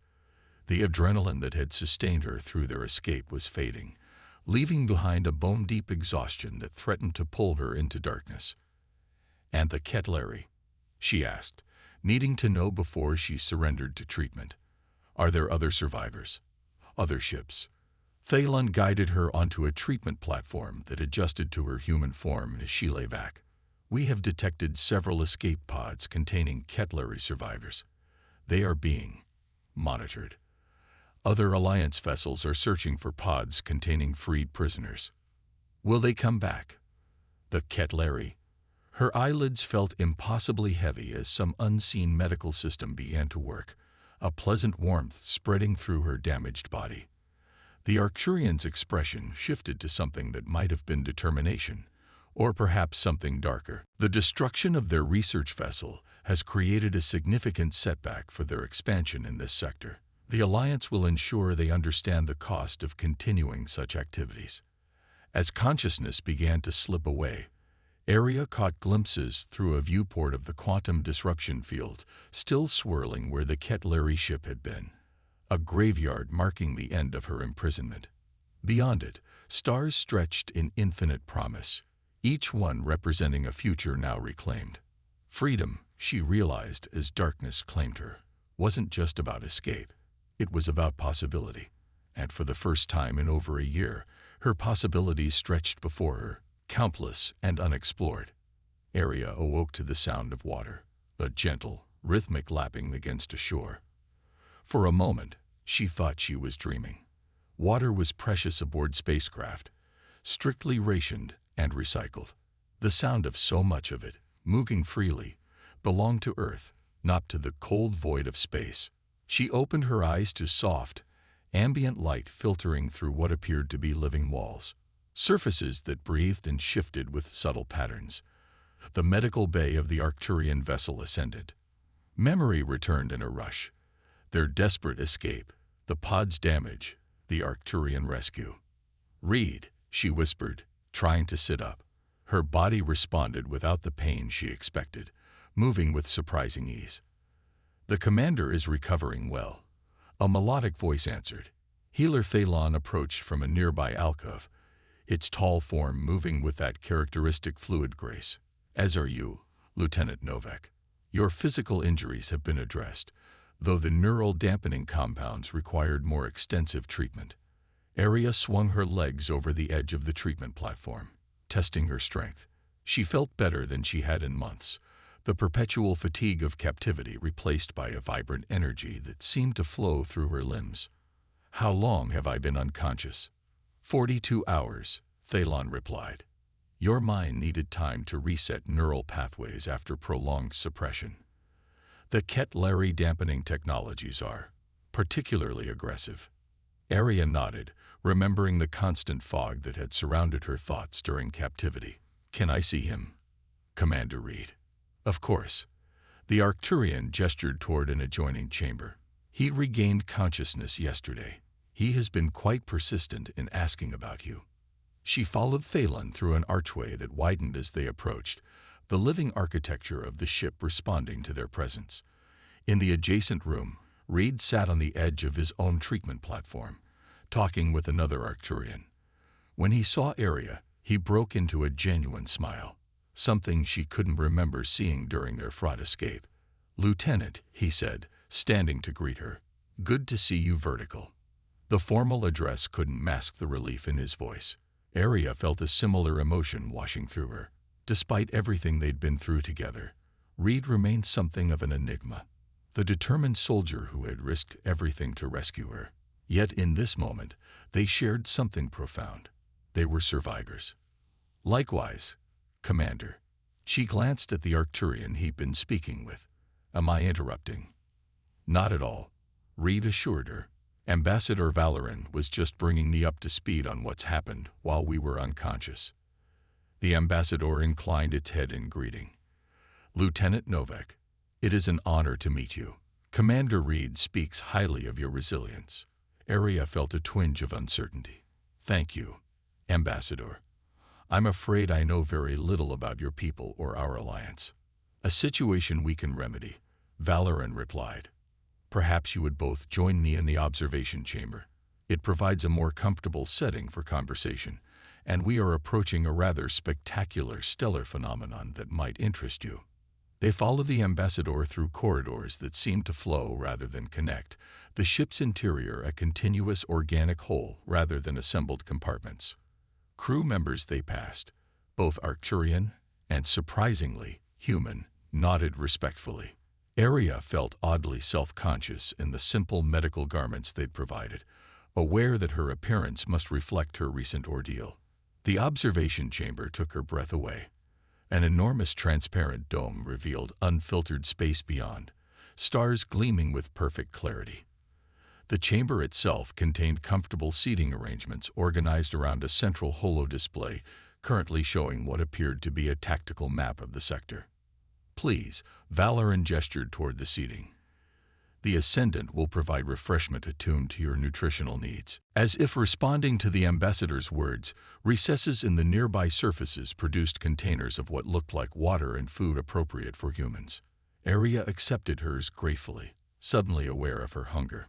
Speaker 1: The adrenaline that had sustained her through their escape was fading, leaving behind a bone-deep exhaustion that threatened to pull her into darkness. "And the Ketlari?" she asked, needing to know before she surrendered to treatment. "Are there other survivors? Other ships?" Thalen guided her onto a treatment platform that adjusted to her human form as she lay back. We have detected several escape pods containing Kettleri survivors. They are being monitored. Other Alliance vessels are searching for pods containing freed prisoners. Will they come back? The Kettleri. Her eyelids felt impossibly heavy as some unseen medical system began to work, a pleasant warmth spreading through her damaged body. The Arcturian's expression shifted to something that might have been determination, or perhaps something darker. The destruction of their research vessel has created a significant setback for their expansion in this sector. The Alliance will ensure they understand the cost of continuing such activities. As consciousness began to slip away, Arya caught glimpses through a viewport of the quantum disruption field, still swirling where the Kettleri ship had been, a graveyard marking the end of her imprisonment. Beyond it, stars stretched in infinite promise, each one representing a future now reclaimed. Freedom, she realized as darkness claimed her, wasn't just about escape. It was about possibility. And for the first time in over a year, her possibilities stretched before her, countless and unexplored. Arya awoke to the sound of water, a gentle, rhythmic lapping against a shore. For a moment, she thought she was dreaming. Water was precious aboard spacecraft, strictly rationed and recycled. The sound of so much of it, moving freely, belonged to Earth, not to the cold void of space. She opened her eyes to soft, ambient light filtering through what appeared to be living walls, surfaces that breathed and shifted with subtle patterns. The medical bay of the Arcturian vessel ascended. Memory returned in a rush. Their desperate escape, the pod's damage, the Arcturian rescue. "Read," she whispered, trying to sit up. Her body responded without the pain she expected, moving with surprising ease. "The commander is recovering well," a melodic voice answered. Healer Phelan approached from a nearby alcove, its tall form moving with that characteristic fluid grace. "As are you, Lieutenant Novak. Your physical injuries have been addressed, though the neural dampening compounds required more extensive treatment." Arya swung her legs over the edge of the treatment platform, testing her strength. She felt better than she had in months, the perpetual fatigue of captivity replaced by a vibrant energy that seemed to flow through her limbs. "How long have I been unconscious?" 42 hours, Phelan replied. "Your mind needed time to reset neural pathways after prolonged suppression. The Kettleri dampening technologies are particularly aggressive." Arya nodded, remembering the constant fog that had surrounded her thoughts during captivity. "Can I see him?" "Commander Reed." "Of course." The Arcturian gestured toward an adjoining chamber. "He regained consciousness yesterday. He has been quite persistent in asking about you." She followed Phelan through an archway that widened as they approached, the living architecture of the ship responding to their presence. In the adjacent room, Reed sat on the edge of his own treatment platform, talking with another Arcturian. When he saw Arya, he broke into a genuine smile, something she couldn't remember seeing during their fraught escape. "Lieutenant," he said, standing to greet her. "Good to see you, Vertical." The formal address couldn't mask the relief in his voice. Arya felt a similar emotion washing through her. Despite everything they'd been through together, Reed remained something of an enigma, the determined soldier who had risked everything to rescue her. Yet in this moment, they shared something profound. They were survivors. "Likewise, Commander." She glanced at the Arcturian he'd been speaking with. "Am I interrupting?" "Not at all," Reed assured her. "Ambassador Valoran was just bringing me up to speed on what's happened while we were unconscious." The ambassador inclined its head in greeting. "Lieutenant Novak, it is an honor to meet you. Commander Reed speaks highly of your resilience." Arya felt a twinge of uncertainty. "Thank you, Ambassador. I'm afraid I know very little about your people or our alliance." "A situation we can remedy," Valoran replied. "Perhaps you would both join me in the observation chamber. It provides a more comfortable setting for conversation, and we are approaching a rather spectacular stellar phenomenon that might interest you." They followed the ambassador through corridors that seemed to flow rather than connect, the ship's interior a continuous organic whole rather than assembled compartments. Crew members they passed, both Arcturian and surprisingly, human, nodded respectfully. Arya felt oddly self-conscious in the simple medical garments they'd provided, aware that her appearance must reflect her recent ordeal. The observation chamber took her breath away. An enormous transparent dome revealed unfiltered space beyond, stars gleaming with perfect clarity. The chamber itself contained comfortable seating arrangements organized around a central holo display, currently showing what appeared to be a tactical map of the sector. Please, Valoran gestured toward the seating. The Ascendant will provide refreshment attuned to your nutritional needs. As if responding to the ambassador's words, recesses in the nearby surfaces produced containers of what looked like water and food appropriate for humans. Arya accepted hers gratefully, suddenly aware of her hunger.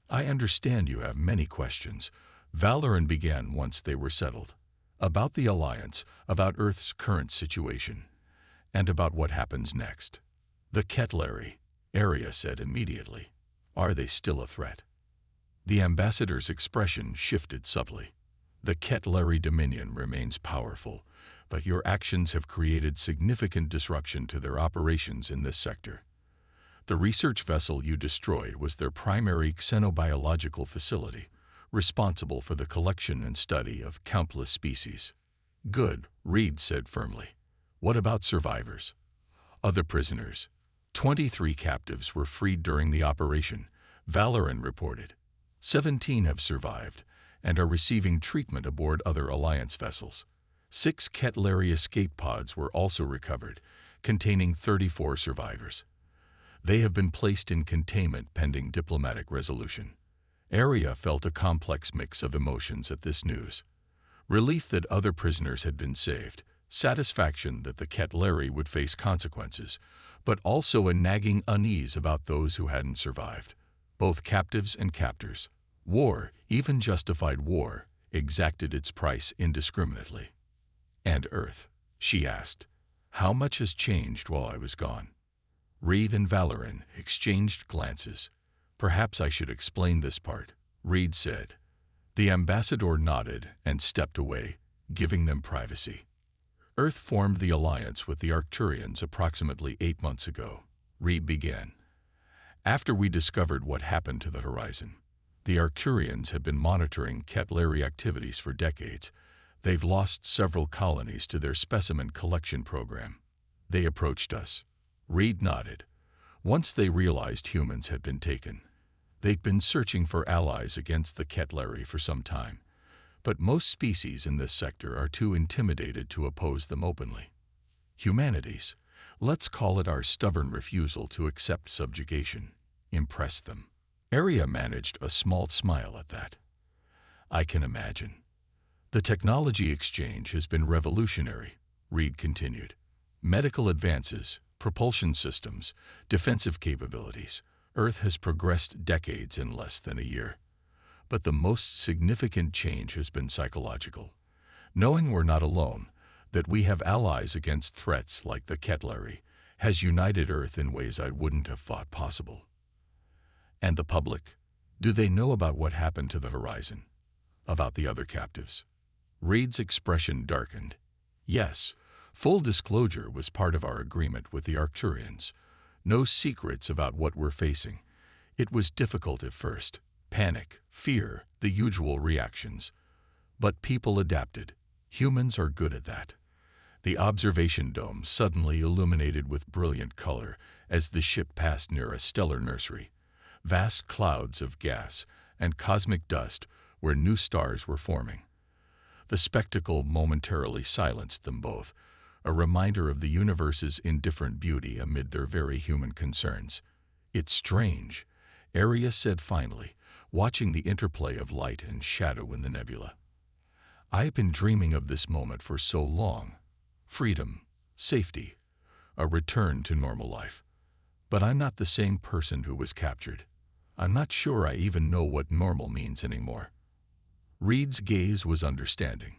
Speaker 1: I understand you have many questions, Valoran began once they were settled. About the Alliance, about Earth's current situation, and about what happens next. The Ketleri, Arya said immediately. Are they still a threat? The ambassador's expression shifted subtly. The Ketleri Dominion remains powerful, but your actions have created significant disruption to their operations in this sector. The research vessel you destroyed was their primary xenobiological facility, responsible for the collection and study of countless species. Good, Reed said firmly. What about survivors? Other prisoners? 23 captives were freed during the operation, Valoran reported. 17 have survived and are receiving treatment aboard other Alliance vessels. 6 Ketleri escape pods were also recovered, containing 34 survivors. They have been placed in containment pending diplomatic resolution. Arya felt a complex mix of emotions at this news. Relief that other prisoners had been saved, satisfaction that the Ketleri would face consequences, but also a nagging unease about those who hadn't survived, both captives and captors. War, even justified war, exacted its price indiscriminately. And Earth, she asked, how much has changed while I was gone? Reed and Valoran exchanged glances. Perhaps I should explain this part, Reed said. The ambassador nodded and stepped away, giving them privacy. Earth formed the alliance with the Arcturians approximately 8 months ago, Reed began. After we discovered what happened to the horizon, the Arcturians have been monitoring Ketleri activities for decades. They've lost several colonies to their specimen collection program. They approached us. Reed nodded. Once they realized humans had been taken, they'd been searching for allies against the Ketleri for some time. But most species in this sector are too intimidated to oppose them openly. Humanities, let's call it our stubborn refusal to accept subjugation, impressed them. Arya managed a small smile at that. I can imagine. The technology exchange has been revolutionary, Reed continued. Medical advances, propulsion systems, defensive capabilities. Earth has progressed decades in less than a year. But the most significant change has been psychological. Knowing we're not alone, that we have allies against threats like the Ketleri, has united Earth in ways I wouldn't have thought possible. And the public? Do they know about what happened to the horizon? About the other captives? Reed's expression darkened. Yes, full disclosure was part of our agreement with the Arcturians. No secrets about what we're facing. It was difficult at first. Panic, fear, the usual reactions. But people adapted. Humans are good at that. The observation dome suddenly illuminated with brilliant color as the ship passed near a stellar nursery. Vast clouds of gas and cosmic dust where new stars were forming. The spectacle momentarily silenced them both, a reminder of the universe's indifferent beauty amid their very human concerns. It's strange, Arya said finally, watching the interplay of light and shadow in the nebula. I've been dreaming of this moment for so long. Freedom, safety, a return to normal life. But I'm not the same person who was captured. I'm not sure I even know what normal means anymore. Reed's gaze was understanding.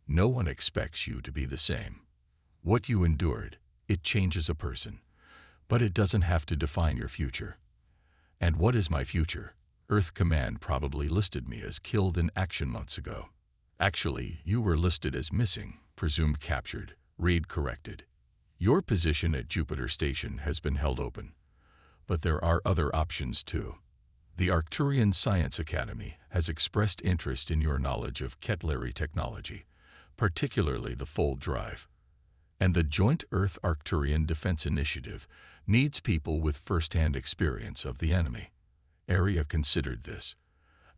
Speaker 1: No one expects you to be the same. What you endured, it changes a person. But it doesn't have to define your future. And what is my future? Earth Command probably listed me as killed in action months ago. Actually, you were listed as missing, presumed captured, Reed corrected. Your position at Jupiter Station has been held open, but there are other options too. The Arcturian Science Academy has expressed interest in your knowledge of Ketleri technology, particularly the fold drive. And the Joint Earth-Arcturian Defense Initiative needs people with first-hand experience of the enemy. Aria considered this.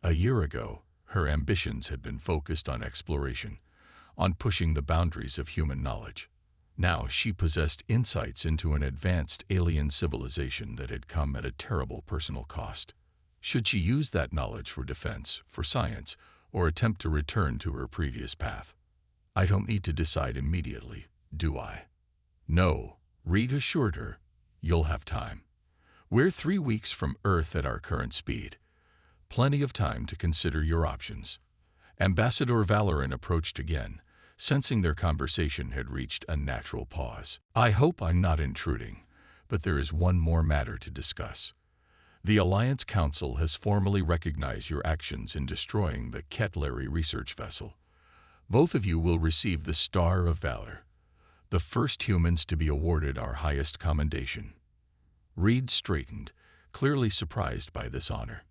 Speaker 1: A year ago, her ambitions had been focused on exploration, on pushing the boundaries of human knowledge. Now she possessed insights into an advanced alien civilization that had come at a terrible personal cost. Should she use that knowledge for defense, for science, or attempt to return to her previous path? I don't need to decide immediately, do I? No, Reed assured her. You'll have time. We're 3 weeks from Earth at our current speed. Plenty of time to consider your options. Ambassador Valoran approached again, sensing their conversation had reached a natural pause. I hope I'm not intruding, but there is one more matter to discuss. The Alliance Council has formally recognized your actions in destroying the Ketleri research vessel. Both of you will receive the Star of Valor, the first humans to be awarded our highest commendation. Reed straightened, clearly surprised by this honor.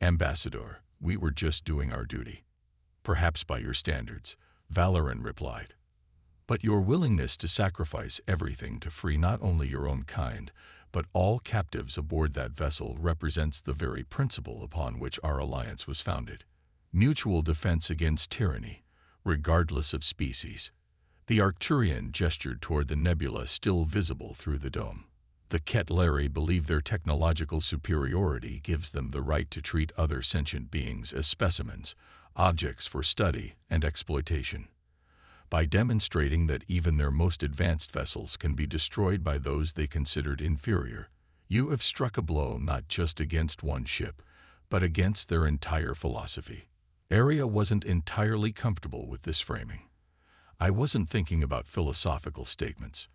Speaker 1: Ambassador, we were just doing our duty. Perhaps by your standards, Valoran replied. But your willingness to sacrifice everything to free not only your own kind, but all captives aboard that vessel represents the very principle upon which our alliance was founded. Mutual defense against tyranny, regardless of species. The Arcturian gestured toward the nebula still visible through the dome. The Ketleri believe their technological superiority gives them the right to treat other sentient beings as specimens, objects for study and exploitation. By demonstrating that even their most advanced vessels can be destroyed by those they considered inferior, you have struck a blow not just against one ship, but against their entire philosophy. Aria wasn't entirely comfortable with this framing. I wasn't thinking about philosophical statements.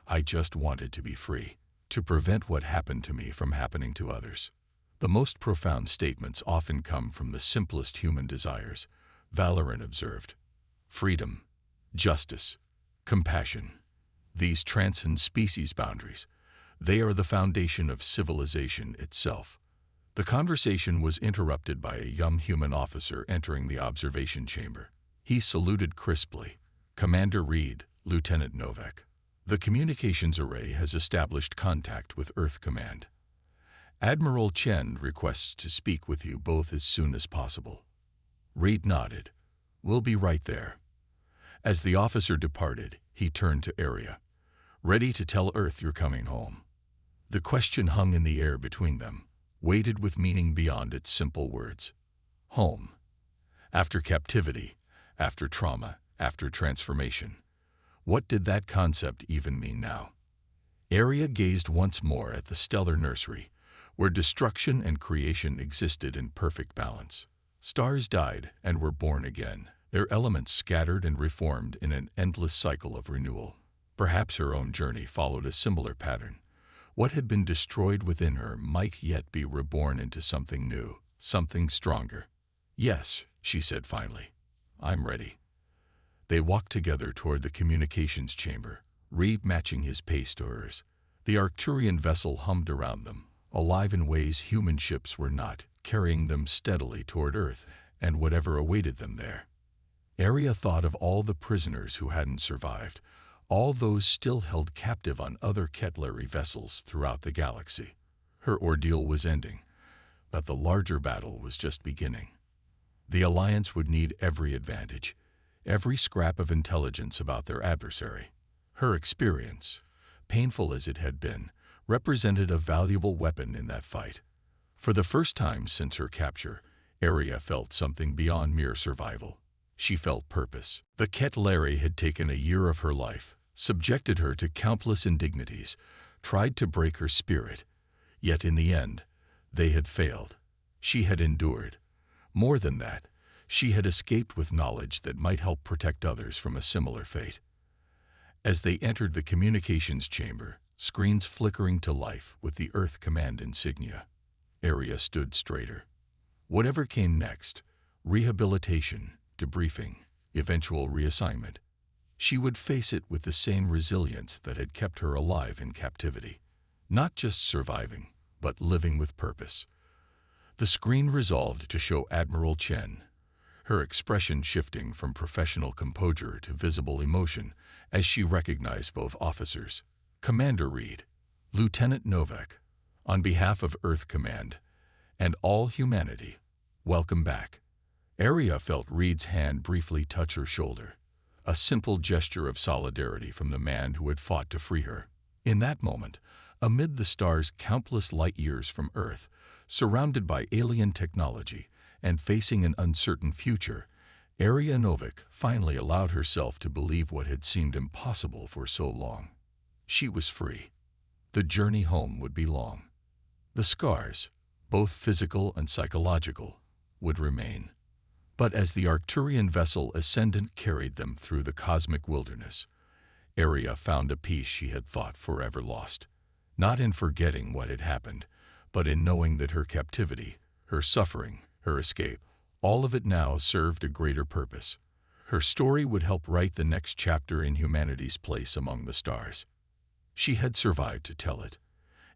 Speaker 1: I just wanted to be free, to prevent what happened to me from happening to others. The most profound statements often come from the simplest human desires, Valoran observed. Freedom, justice, compassion. These transcend species boundaries. They are the foundation of civilization itself. The conversation was interrupted by a young human officer entering the observation chamber. He saluted crisply. Commander Reed, Lieutenant Novak. The communications array has established contact with Earth Command. Admiral Chen requests to speak with you both as soon as possible. Reed nodded. We'll be right there. As the officer departed, he turned to Aria. Ready to tell Earth you're coming home? The question hung in the air between them, weighted with meaning beyond its simple words. Home. After captivity, after trauma, after transformation. What did that concept even mean now? Aria gazed once more at the stellar nursery, where destruction and creation existed in perfect balance. Stars died and were born again, their elements scattered and reformed in an endless cycle of renewal. Perhaps her own journey followed a similar pattern. What had been destroyed within her might yet be reborn into something new, something stronger. Yes, she said finally. I'm ready. They walked together toward the communications chamber, Reed matching his pace to hers. The Arcturian vessel hummed around them, alive in ways human ships were not, carrying them steadily toward Earth and whatever awaited them there. Aria thought of all the prisoners who hadn't survived, all those still held captive on other Ketleri vessels throughout the galaxy. Her ordeal was ending, but the larger battle was just beginning. The Alliance would need every advantage, every scrap of intelligence about their adversary. Her experience, painful as it had been, represented a valuable weapon in that fight. For the first time since her capture, Aria felt something beyond mere survival. She felt purpose. The Ketleri had taken a year of her life, subjected her to countless indignities, tried to break her spirit. Yet in the end, they had failed. She had endured. More than that, she had escaped with knowledge that might help protect others from a similar fate. As they entered the communications chamber, screens flickering to life with the Earth Command insignia, Aria stood straighter. Whatever came next, rehabilitation, debriefing, eventual reassignment, She would face it with the same resilience that had kept her alive in captivity. Not just surviving, but living with purpose. The screen resolved to show Admiral Chen, her expression shifting from professional composure to visible emotion as she recognized both officers. Commander Reed, Lieutenant Novak, on behalf of Earth Command, and all humanity, welcome back. Arya felt Reed's hand briefly touch her shoulder, a simple gesture of solidarity from the man who had fought to free her. In that moment, amid the stars countless light years from Earth, surrounded by alien technology and facing an uncertain future, Arya Novak finally allowed herself to believe what had seemed impossible for so long. She was free. The journey home would be long. The scars, both physical and psychological, would remain. But as the Arcturian vessel Ascendant carried them through the cosmic wilderness, Arya found a peace she had thought forever lost. Not in forgetting what had happened, but in knowing that her captivity, her suffering, her escape, all of it now served a greater purpose. Her story would help write the next chapter in humanity's place among the stars. She had survived to tell it,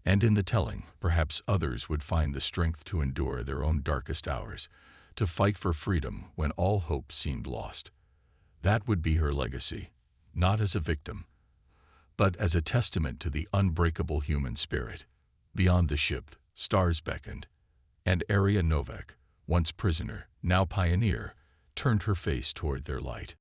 Speaker 1: and in the telling, perhaps others would find the strength to endure their own darkest hours, to fight for freedom when all hope seemed lost. That would be her legacy, not as a victim, but as a testament to the unbreakable human spirit. Beyond the ship, stars beckoned, and Arya Novak, once prisoner, now pioneer, turned her face toward their light.